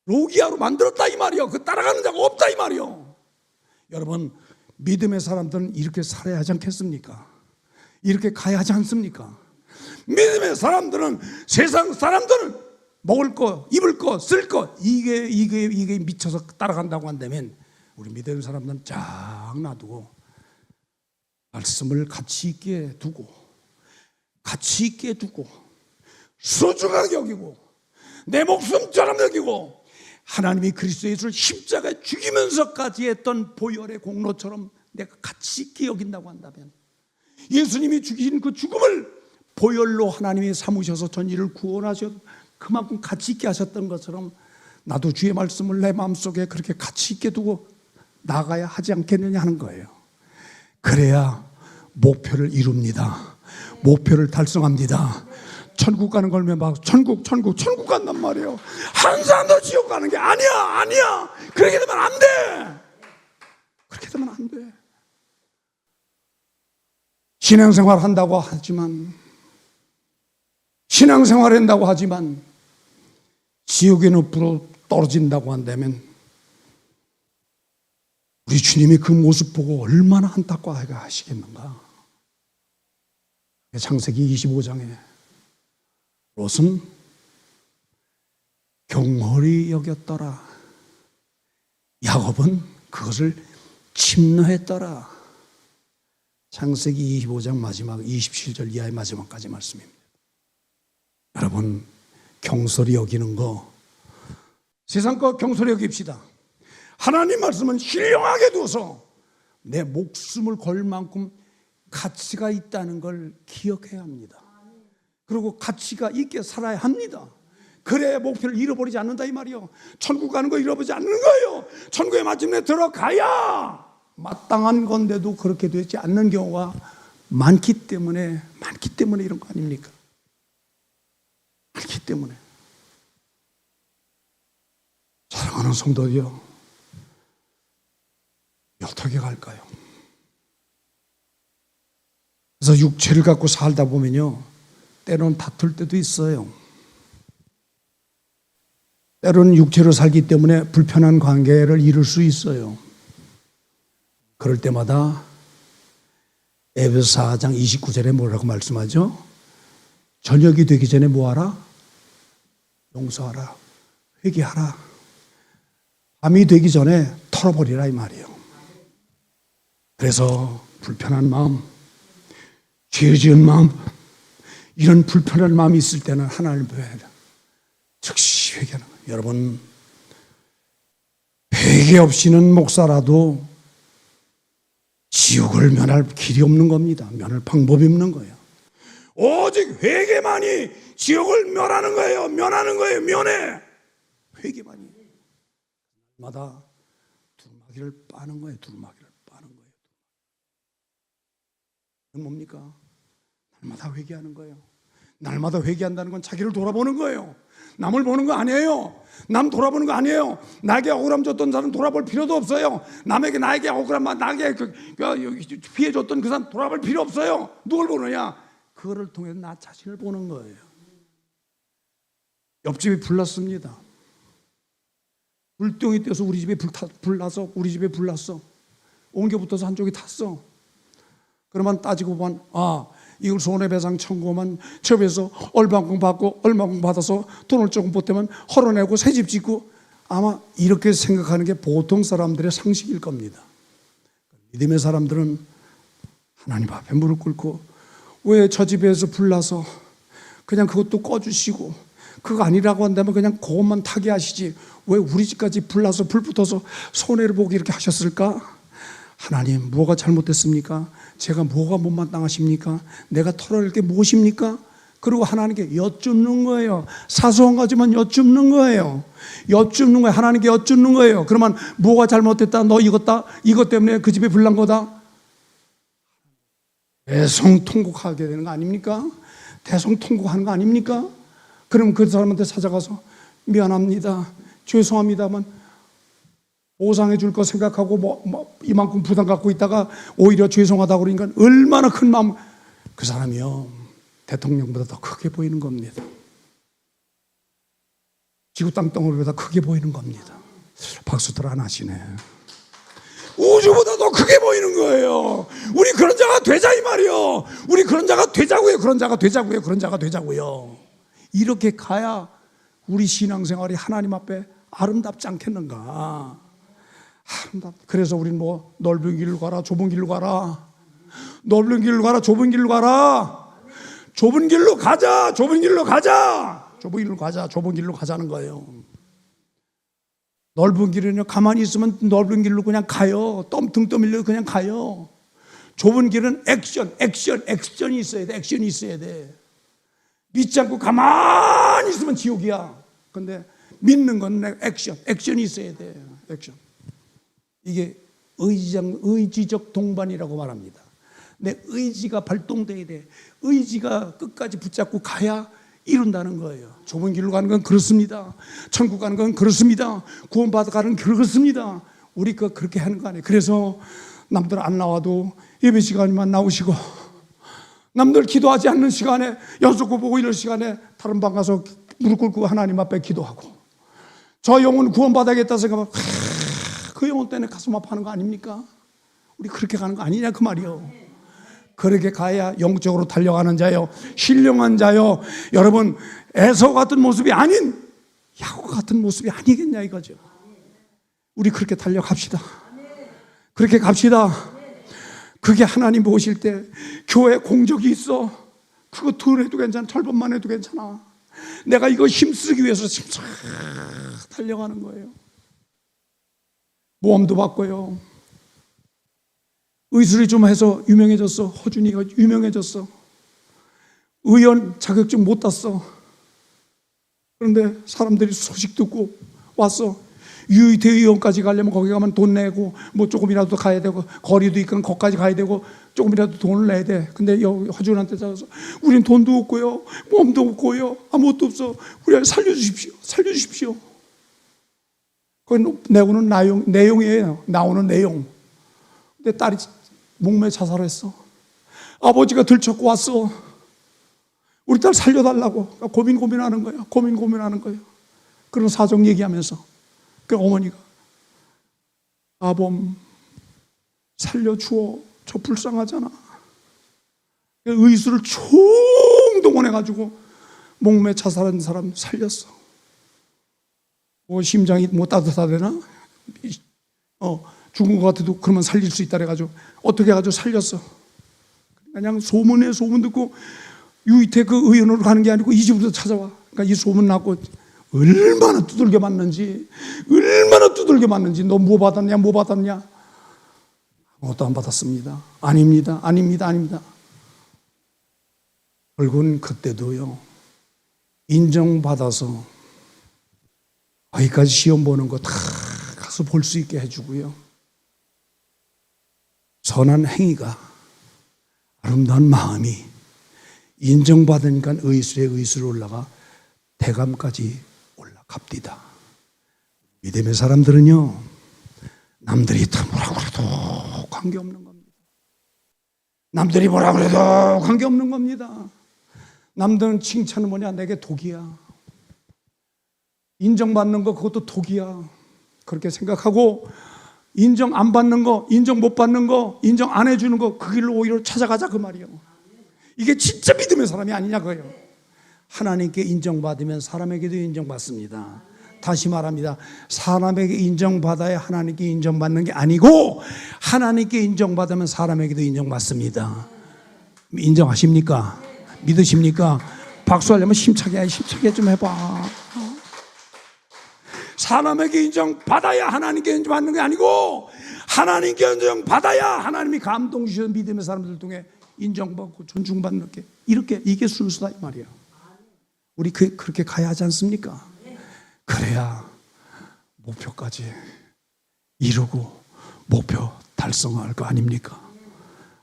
로기아로 만들었다 이 말이요. 그 따라가는 자가 없다 이 말이요. 여러분 믿음의 사람들은 이렇게 살아야 하지 않겠습니까? 이렇게 가야 하지 않습니까? 믿음의 사람들은 세상 사람들은 먹을 거, 입을 거, 쓸 거 이게 미쳐서 따라간다고 한다면 우리 믿음의 사람들은 쫙 놔두고 말씀을 가치 있게 두고 소중하게 여기고 내 목숨처럼 여기고 하나님이 그리스도 예수를 십자가에 죽이면서까지 했던 보혈의 공로처럼 내가 가치 있게 여긴다고 한다면 예수님이 죽이신 그 죽음을 보혈로 하나님이 삼으셔서 전의를 구원하셔서 그만큼 가치 있게 하셨던 것처럼 나도 주의 말씀을 내 마음속에 그렇게 가치 있게 두고 나가야 하지 않겠느냐 하는 거예요. 그래야 목표를 이룹니다. 목표를 달성합니다. 천국 가는 걸 막 천국 간단 말이에요. 한 사람도 지옥 가는 게 아니야. 그렇게 되면 안 돼. 신앙생활 한다고 하지만 지옥의 늪으로 떨어진다고 한다면 우리 주님이 그 모습 보고 얼마나 안타까워하게 하시겠는가. 창세기 25장에 롯은 경홀히 여겼더라. 야곱은 그것을 침노했더라. 창세기 25장 마지막 27절 이하의 마지막까지 말씀입니다. 여러분 경솔히 여기는 거 세상 거 경솔히 여깁시다. 하나님 말씀은 신령하게 두어서 내 목숨을 걸 만큼 가치가 있다는 걸 기억해야 합니다. 그리고 가치가 있게 살아야 합니다. 그래야 목표를 잃어버리지 않는다 이 말이요. 천국 가는 거 잃어버리지 않는 거예요. 천국에 마침내 들어가야 마땅한 건데도 그렇게 되지 않는 경우가 많기 때문에 이런 거 아닙니까? 많기 때문에. 사랑하는 성도들이요, 어떻게 갈까요? 그래서 육체를 갖고 살다 보면요, 때로는 다툴 때도 있어요. 때로는 육체로 살기 때문에 불편한 관계를 이룰 수 있어요. 그럴 때마다 에베소 4장 29절에 뭐라고 말씀하죠? 저녁이 되기 전에 뭐하라? 용서하라, 회개하라. 밤이 되기 전에 털어버리라 이 말이에요. 그래서 불편한 마음, 죄 지은 마음, 이런 불편한 마음이 있을 때는 하나님 앞에 즉시 회개하는 거예요. 여러분, 회개 없이는 목사라도 지옥을 면할 길이 없는 겁니다. 면할 방법이 없는 거예요. 오직 회개만이 지옥을 면하는 거예요. 면해. 회개만이. 마다 두루마기를 빠는 거예요. 그건 뭡니까? 날마다 회개하는 거예요. 날마다 회개한다는 건 자기를 돌아보는 거예요. 남을 보는 거 아니에요. 남 돌아보는 거 아니에요. 나에게 억울함 줬던 사람 돌아볼 필요도 없어요. 나에게 억울함, 나에게 피해 줬던 그 사람 돌아볼 필요 없어요. 누굴 보느냐? 그거를 통해 나 자신을 보는 거예요. 옆집이 불났습니다. 불똥이 떼서 우리 집에 불나서 우리 집에 불났어. 옮겨 붙어서 한쪽이 탔어. 그러면 따지고 보면 이걸 손해배상 청구하면 법에서 얼마만큼 받고 얼마만큼 받아서 돈을 조금 보태면 헐어내고 새집 짓고, 아마 이렇게 생각하는 게 보통 사람들의 상식일 겁니다. 믿음의 사람들은 하나님 앞에 무릎 꿇고, 왜 저 집에서 불나서 그냥 그것도 꺼주시고, 그거 아니라고 한다면 그냥 그것만 타게 하시지 왜 우리 집까지 불나서 불 붙어서 손해를 보게 이렇게 하셨을까? 하나님, 뭐가 잘못됐습니까? 제가 뭐가 못마땅하십니까? 내가 털어낼 게 무엇입니까? 그리고 하나님께 여쭙는 거예요. 사소한 거지만 여쭙는 거예요. 여쭙는 거예요. 하나님께 여쭙는 거예요. 그러면 뭐가 잘못됐다? 너 이것 때문에 그 집에 불난 거다? 대성통곡하게 되는 거 아닙니까? 대성통곡하는 거 아닙니까? 그럼 그 사람한테 찾아가서 미안합니다, 죄송합니다만 보상해 줄 거 생각하고 이만큼 부담 갖고 있다가 오히려 죄송하다고 그러니까 얼마나 큰 마음. 그 사람이요, 대통령보다 더 크게 보이는 겁니다. 지구 땅덩어리보다 크게 보이는 겁니다. 박수들 안 하시네. 우주보다 더 크게 보이는 거예요. 우리 그런 자가 되자 이 말이요. 우리 그런 자가 되자고요. 그런 자가 되자고요. 이렇게 가야 우리 신앙생활이 하나님 앞에 아름답지 않겠는가? 그래서 우리는 넓은 길로 가라, 좁은 길로 가라. 넓은 길로 가라, 좁은 길로 가라. 좁은 길로 가자, 좁은 길로 가자. 좁은 길로 가자는 거예요. 넓은 길은요, 가만히 있으면 넓은 길로 그냥 가요. 등 떠밀려 그냥 가요. 좁은 길은 액션이 있어야 돼. 액션이 있어야 돼. 믿지 않고 가만히 있으면 지옥이야. 근데 믿는 건 액션이 있어야 돼. 액션. 이게 의지적 동반이라고 말합니다. 내 의지가 발동돼야 돼. 의지가 끝까지 붙잡고 가야 이룬다는 거예요. 좁은 길로 가는 건 그렇습니다. 천국 가는 건 그렇습니다. 구원받아 가는 건 그렇습니다. 우리 그렇게 하는 거 아니에요. 그래서 남들 안 나와도 예배 시간만 나오시고, 남들 기도하지 않는 시간에, 연속고 보고 이럴 시간에 다른 방 가서 무릎 꿇고 하나님 앞에 기도하고, 저 영혼 구원받아야겠다 생각하면 그 영혼 때문에 가슴 아파하는 거 아닙니까? 우리 그렇게 가는 거 아니냐 그 말이요. 그렇게 가야 영적으로 달려가는 자요, 신령한 자요. 여러분, 에서 같은 모습이 아닌 야곱 같은 모습이 아니겠냐 이거죠. 우리 그렇게 달려갑시다. 그렇게 갑시다. 그게 하나님 보실 때 교회 공적이 있어. 그거 덜 해도 괜찮아. 철번만 해도 괜찮아. 내가 이거 힘쓰기 위해서 달려가는 거예요. 모험도 받고요. 의술이 좀 해서 유명해졌어. 허준이가 유명해졌어. 의원 자격증 못 땄어. 그런데 사람들이 소식 듣고 왔어. 유의대 의원까지 가려면 거기 가면 돈 내고 조금이라도 가야 되고, 거리도 있거든 거기까지 가야 되고 조금이라도 돈을 내야 돼. 근데 허준한테 찾아서 우린 돈도 없고요, 몸도 없고요, 아무것도 없어. 우리 살려주십시오. 거기 나오는 내용이에요. 나오는 내용. 근데 딸이 목매 자살했어. 아버지가 들쳤고 왔어. 우리 딸 살려달라고 고민하는 거예요. 고민하는 거예요. 그런 사정 얘기하면서 그 어머니가 아범 살려주어. 저 불쌍하잖아. 의수를 총동원해가지고 목매 자살한 사람 살렸어. 심장이 따뜻하대나? 죽은 것 같아도 그러면 살릴 수 있다 그래가지고 어떻게 해가지고 살렸어. 그냥 소문 듣고 유이태 그 의원으로 가는 게 아니고 이 집으로 찾아와. 그러니까 이 소문 났고 얼마나 두들겨 맞는지. 너 뭐 받았냐? 아무것도 안 받았습니다. 아닙니다. 결국은 그때도요, 인정받아서 거기까지 시험 보는 거 다 가서 볼 수 있게 해주고요. 선한 행위가, 아름다운 마음이 인정받으니까 의술에 의술에 올라가 대감까지 올라갑디다. 믿음의 사람들은요, 남들이 다 뭐라 그래도 관계없는 겁니다. 남들이 뭐라 그래도 관계없는 겁니다. 남들은 칭찬은 뭐냐, 내게 독이야. 인정받는 거 그것도 독이야. 그렇게 생각하고 인정 안 받는 거, 인정 못 받는 거, 인정 안 해주는 거, 그 길로 오히려 찾아가자 그 말이에요. 이게 진짜 믿음의 사람이 아니냐 그거예요. 하나님께 인정받으면 사람에게도 인정받습니다. 다시 말합니다. 사람에게 인정받아야 하나님께 인정받는 게 아니고 하나님께 인정받으면 사람에게도 인정받습니다. 인정하십니까? 믿으십니까? 박수하려면 힘차게 좀 해봐. 사람에게 인정받아야 하나님께 인정받는 게 아니고 하나님께 인정받아야 하나님이 감동 주셔서 믿음의 사람들 통해 인정받고 존중받는 게 이게 순수다 이 말이에요. 우리 그렇게 가야 하지 않습니까? 그래야 목표까지 이루고 목표 달성할 거 아닙니까?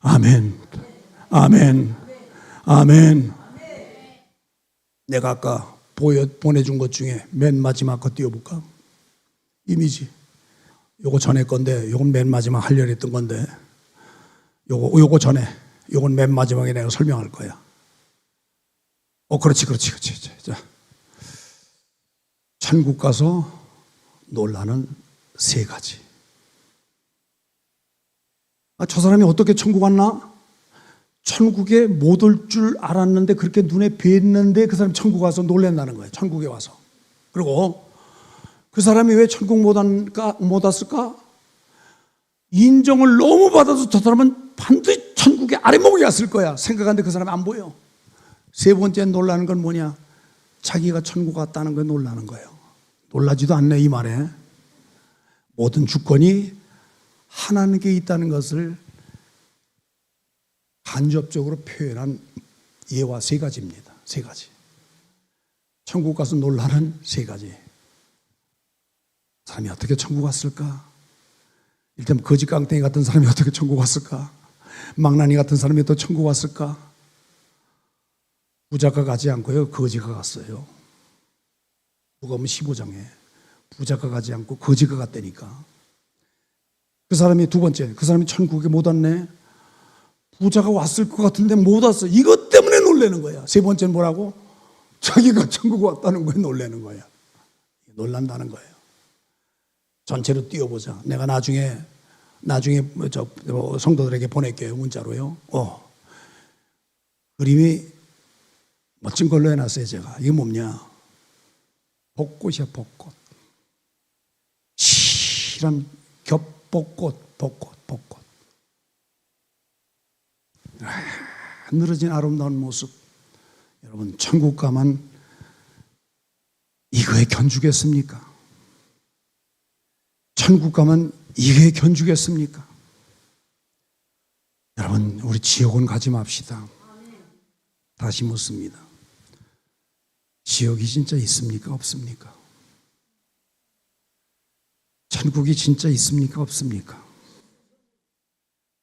아멘. 아멘. 아멘. 내가 아까 보내준 것 중에 맨 마지막 거 띄워볼까? 이미지. 요거 전에 건데, 요건 맨 마지막 하려고 했던 건데, 요거 전에, 요건 맨 마지막에 내가 설명할 거야. 그렇지. 자, 천국 가서 놀라는 세 가지. 저 사람이 어떻게 천국 왔나? 천국에 못 올 줄 알았는데 그렇게 눈에 뵀는데 그 사람이 천국 와서 놀란다는 거예요. 천국에 와서. 그리고 그 사람이 왜 천국 못 왔을까? 인정을 너무 받아서 저 사람은 반드시 천국의 아래목에 갔을 거야. 생각하는데 그 사람이 안 보여. 세 번째 놀라는 건 뭐냐? 자기가 천국 왔다는 걸 놀라는 거예요. 놀라지도 않네 이 말에. 모든 주권이 하나님께 있다는 것을 간접적으로 표현한 예와 세 가지입니다. 세 가지. 천국 가서 놀라는 세 가지. 사람이 어떻게 천국 왔을까? 일단 거지 깡땡이 같은 사람이 어떻게 천국 왔을까? 망나니 같은 사람이 또 천국 왔을까? 부자가 가지 않고요, 거지가 갔어요. 누가복음 15장에 부자가 가지 않고 거지가 갔다니까. 그 사람이 두 번째, 그 사람이 천국에 못 왔네. 부자가 왔을 것 같은데 못 왔어. 이것 때문에 놀라는 거야. 세 번째는 뭐라고? 자기가 천국 왔다는 거에 놀라는 거야. 놀란다는 거예요. 전체로 띄워보자. 내가 나중에 저 성도들에게 보낼게요. 문자로요. 그림이 멋진 걸로 해놨어요. 제가. 이게 뭐냐? 벚꽃이야, 벚꽃. 실한 겹벚꽃, 벚꽃. 늘어진 아름다운 모습. 여러분, 천국 가면 이거에 견주겠습니까? 천국 가면 이거에 견주겠습니까? 여러분, 우리 지옥은 가지 맙시다. 다시 묻습니다. 지옥이 진짜 있습니까? 없습니까? 천국이 진짜 있습니까? 없습니까?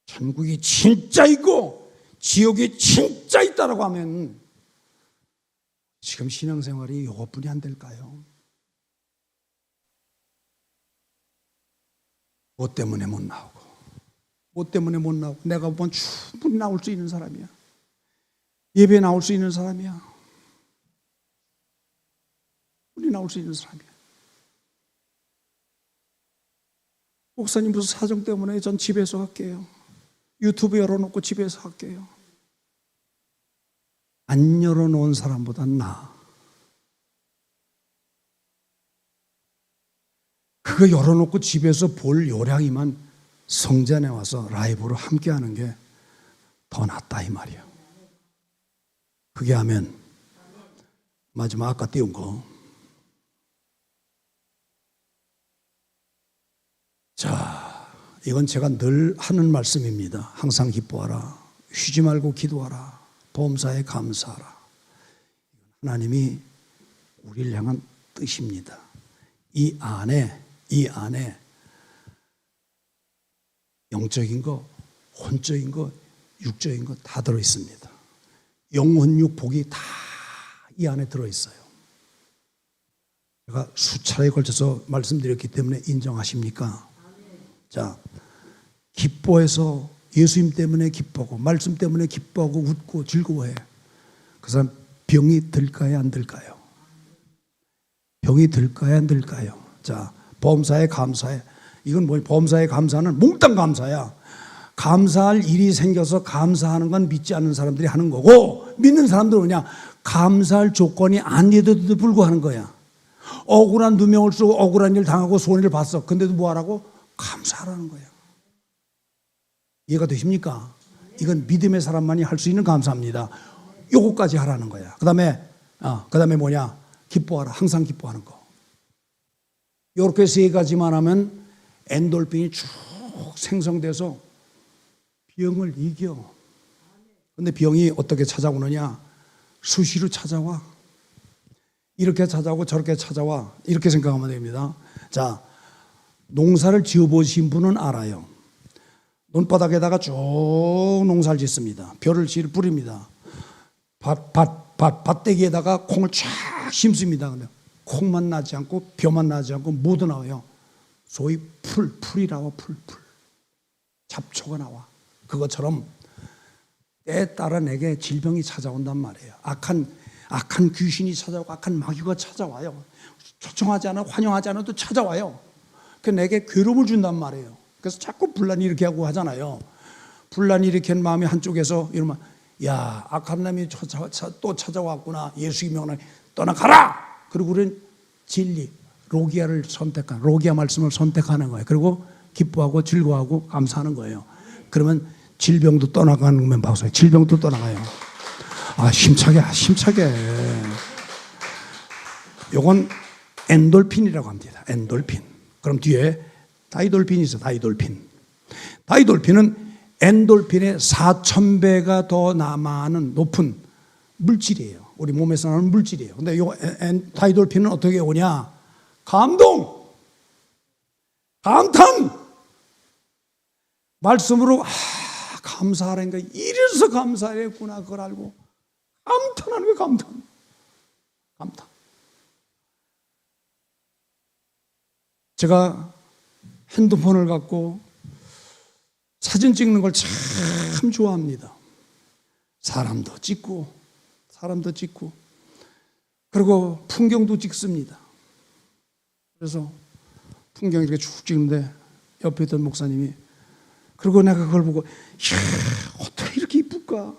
천국이 진짜 있고 지옥이 진짜 있다라고 하면 지금 신앙생활이 이것뿐이 안 될까요? 뭐 때문에 못 나오고, 뭐 때문에 못 나오고, 내가 보면 충분히 나올 수 있는 사람이야. 예배에 나올 수 있는 사람이야. 충분히 나올 수 있는 사람이야. 목사님 무슨 사정 때문에 전 집에서 할게요. 유튜브 열어놓고 집에서 할게요. 안 열어놓은 사람보단 나아. 그거 열어놓고 집에서 볼 요량이면 성전에 와서 라이브로 함께하는 게 더 낫다 이 말이야. 그게 하면 마지막 아까 띄운 거. 자, 이건 제가 늘 하는 말씀입니다. 항상 기뻐하라. 쉬지 말고 기도하라. 범사에 감사하라. 하나님이 우리를 향한 뜻입니다. 이 안에 영적인 거, 혼적인 거, 육적인 거 다 들어있습니다. 영혼육 복이 다 이 안에 들어있어요. 제가 수차례에 걸쳐서 말씀드렸기 때문에 인정하십니까? 자, 기뻐해서 예수님 때문에 기뻐하고 말씀 때문에 기뻐하고 웃고 즐거워해. 그 사람 병이 들까요, 안 들까요? 병이 들까요, 안 들까요? 자, 범사에 감사해. 이건 뭐예요? 범사에 감사는 몽땅 감사야. 감사할 일이 생겨서 감사하는 건 믿지 않는 사람들이 하는 거고, 믿는 사람들은 뭐냐? 감사할 조건이 아닌데도 불구하는 거야. 억울한 누명을 쓰고 억울한 일 당하고 손해를 봤어. 근데도 뭐 하라고? 감사하라는 거야. 이해가 되십니까? 이건 믿음의 사람만이 할 수 있는 감사입니다. 요거까지 하라는 거야. 그 다음에 뭐냐? 기뻐하라. 항상 기뻐하는 거. 요렇게 세 가지만 하면 엔돌핀이 쭉 생성돼서 병을 이겨. 근데 병이 어떻게 찾아오느냐? 수시로 찾아와. 이렇게 찾아오고 저렇게 찾아와. 이렇게 생각하면 됩니다. 자, 농사를 지어보신 분은 알아요. 논바닥에다가 쭉 농사를 짓습니다. 벼를 뿌립니다. 밭대기에다가 콩을 쫙 심습니다. 근데 콩만 나지 않고 벼만 나지 않고 모두 나와요. 소위 풀이 나와. 풀. 잡초가 나와. 그것처럼 때에 따라 내게 질병이 찾아온단 말이에요. 악한 귀신이 찾아오고 악한 마귀가 찾아와요. 초청하지 않아 환영하지 않아도 찾아와요. 그 내게 괴로움을 준단 말이에요. 그래서 자꾸 분란이 이렇게 하고 하잖아요. 분란이 일으키는 마음이 한쪽에서 이러면, 야, 악한 놈이 또 찾아왔구나. 예수 이명을 떠나가라. 그리고 우리는 진리 로기아 말씀을 선택하는 거예요. 그리고 기뻐하고 즐거워하고 감사하는 거예요. 그러면 질병도 떠나가는 거면 봐보세요. 질병도 떠나가요. 힘차게. 요건 엔돌핀이라고 합니다. 엔돌핀. 그럼 뒤에 다이돌핀이 있어. 다이돌핀은 엔돌핀의 4,000배가 더 많은 높은 물질이에요. 우리 몸에서 나오는 물질이에요. 근데 요 다이돌핀은 어떻게 오냐? 감동, 감탄, 말씀으로 감사하라니까 이래서 감사했구나. 그걸 알고 감탄하는 거예요. 감탄. 제가 핸드폰을 갖고 사진 찍는 걸 참 좋아합니다. 사람도 찍고 그리고 풍경도 찍습니다. 그래서 풍경 이렇게 쭉 찍는데 옆에 있던 목사님이, 그리고 내가 그걸 보고, 이야, 어떻게 이렇게 이쁠까?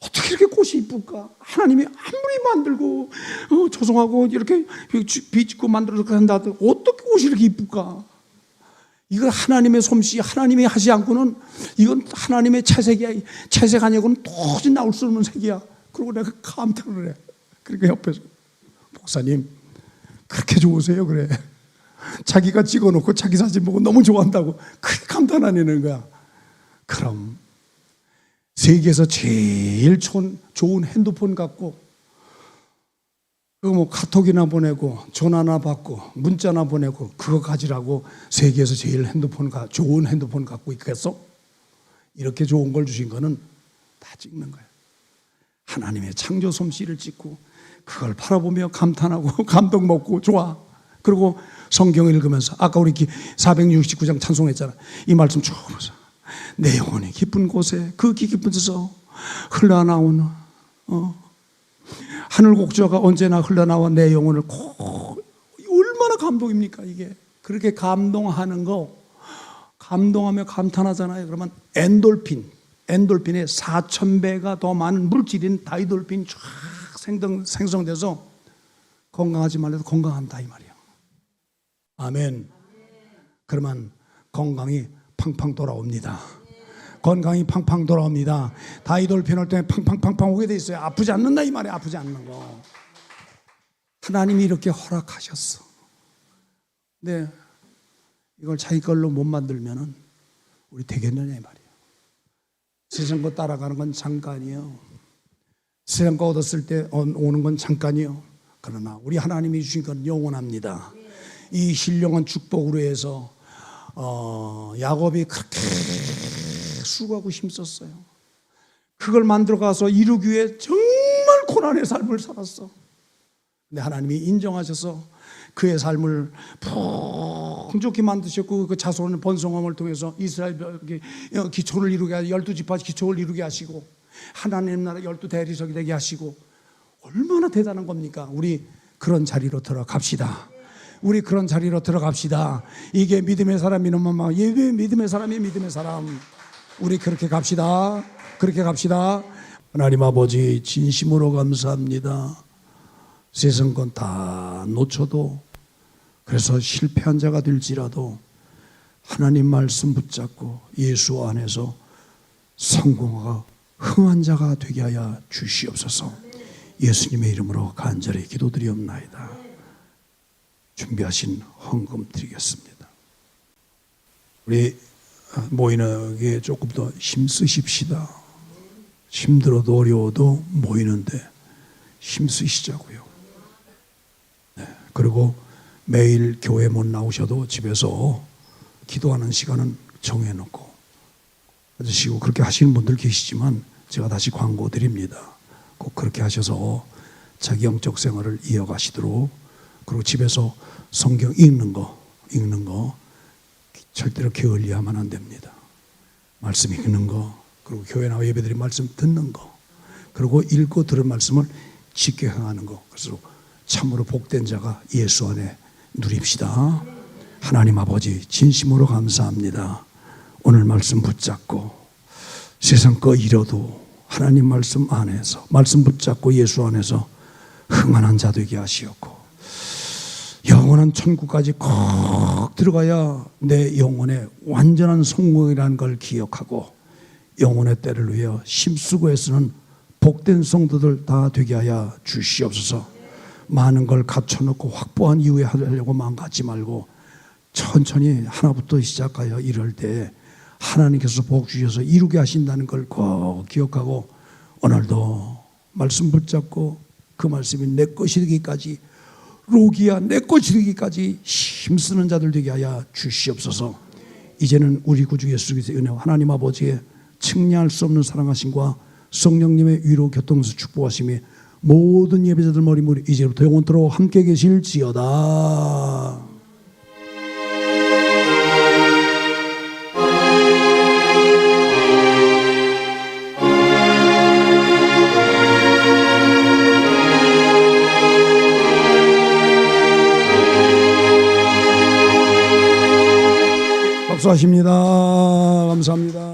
어떻게 이렇게 꽃이 이쁠까? 하나님이 아무리 만들고 조성하고 이렇게 비짓고 만들어서 한다도 어떻게 꽃이 이렇게 이쁠까? 이걸 하나님의 솜씨, 하나님이 하지 않고는 이건 하나님의 채색이야. 채색 아니고는 도저히 나올 수 없는 색이야. 그리고 내가 감탄을 해. 그러니까 옆에서, 목사님 그렇게 좋으세요? 그래. 자기가 찍어놓고 자기 사진 보고 너무 좋아한다고 그렇게 감탄하는 거야. 그럼 세계에서 제일 좋은 핸드폰 갖고 그거 뭐 카톡이나 보내고 전화나 받고 문자나 보내고 그거 가지라고 세계에서 제일 좋은 핸드폰 갖고 있겠어? 이렇게 좋은 걸 주신 거는 다 찍는 거야. 하나님의 창조 솜씨를 찍고 그걸 바라보며 감탄하고 감동 먹고 좋아. 그리고 성경을 읽으면서 아까 우리 469장 찬송했잖아. 이 말씀 쭉 보면서 내 영혼이 깊은 곳에 그 깊은 데서 흘러나오는 하늘 곡조가 언제나 흘러나와 내 영혼을 얼마나 감동입니까 이게. 그렇게 감동하는 거, 감동하며 감탄하잖아요. 그러면 엔돌핀의 4,000배가 더 많은 물질인 다이돌핀이 쫙 생성돼서 건강하지 말라도 건강한다 이 말이야. 아멘. 그러면 건강이 팡팡 돌아옵니다. 건강이 팡팡 돌아옵니다. 다이돌핀 올 때 팡팡 오게 돼 있어요. 아프지 않는다 이 말이야. 아프지 않는 거. 하나님이 이렇게 허락하셨어. 근데 이걸 자기 걸로 못 만들면은 우리 되겠느냐 이 말이에요. 세상 거 따라가는 건 잠깐이에요. 세상 거 얻었을 때 오는 건 잠깐이에요. 그러나 우리 하나님이 주신 건 영원합니다. 이 신령한 축복으로 해서 야곱이 그렇게 수고하고 힘썼어요. 그걸 만들어 가서 이루기 위해 정말 고난의 삶을 살았어. 근데 하나님이 인정하셔서 그의 삶을 풍족히 만드셨고, 그 자손의 번성함을 통해서 이스라엘 기초를 이루게 하시고, 12지파 기초를 이루게 하시고, 하나님 나라 12대리석이 되게 하시고, 얼마나 대단한 겁니까? 우리 그런 자리로 들어갑시다. 우리 그런 자리로 들어갑시다. 이게 믿음의 사람이는 막 예배 믿음의 사람이 믿음의 사람. 우리 그렇게 갑시다. 그렇게 갑시다. 하나님 아버지 진심으로 감사합니다. 세상 건 다 놓쳐도, 그래서 실패한 자가 될지라도 하나님 말씀 붙잡고 예수 안에서 성공하고 흥한 자가 되게 하여 주시옵소서. 예수님의 이름으로 간절히 기도드리옵나이다. 준비하신 헌금 드리겠습니다. 우리 모이는게 조금 더 힘쓰십시다. 힘들어도 어려워도 모이는데 힘쓰시자고요. 네. 그리고 매일 교회 못 나오셔도 집에서 기도하는 시간은 정해놓고 하시고, 그렇게 하시는 분들 계시지만 제가 다시 광고 드립니다. 꼭 그렇게 하셔서 자기 영적 생활을 이어가시도록. 그리고 집에서 성경 읽는 거 절대로 게을리하면 안 됩니다. 말씀 읽는 거, 그리고 교회 나와 예배드린 말씀 듣는 거, 그리고 읽고 들은 말씀을 지켜 행하는 거. 그래서 참으로 복된 자가 예수 안에 누립시다. 하나님 아버지 진심으로 감사합니다. 오늘 말씀 붙잡고 세상 거 잃어도 하나님 말씀 안에서, 말씀 붙잡고 예수 안에서 흥한한 자 되게 하시었고, 영원한 천국까지 꼭 들어가야 내 영혼의 완전한 성공이라는 걸 기억하고, 영혼의 때를 위해 힘쓰고 애쓰는 복된 성도들 다 되게 하여 주시옵소서. 많은 걸 갖춰놓고 확보한 이후에 하려고 마음 갖지 말고 천천히 하나부터 시작하여 이럴 때 하나님께서 복 주셔서 이루게 하신다는 걸 꼭 기억하고, 오늘도 말씀 붙잡고 그 말씀이 내 것이 되기까지, 로기야 내 것이 되기까지 힘쓰는 자들 되게 하여 주시옵소서. 이제는 우리 구주 예수 그리스도의 은혜와 하나님 아버지의 측량할 수 없는 사랑하심과 성령님의 위로 교통에서 축복하심이 모든 예배자들 머리머리 이제부터 영원토록 함께 계실지어다. 박수하십니다. 감사합니다.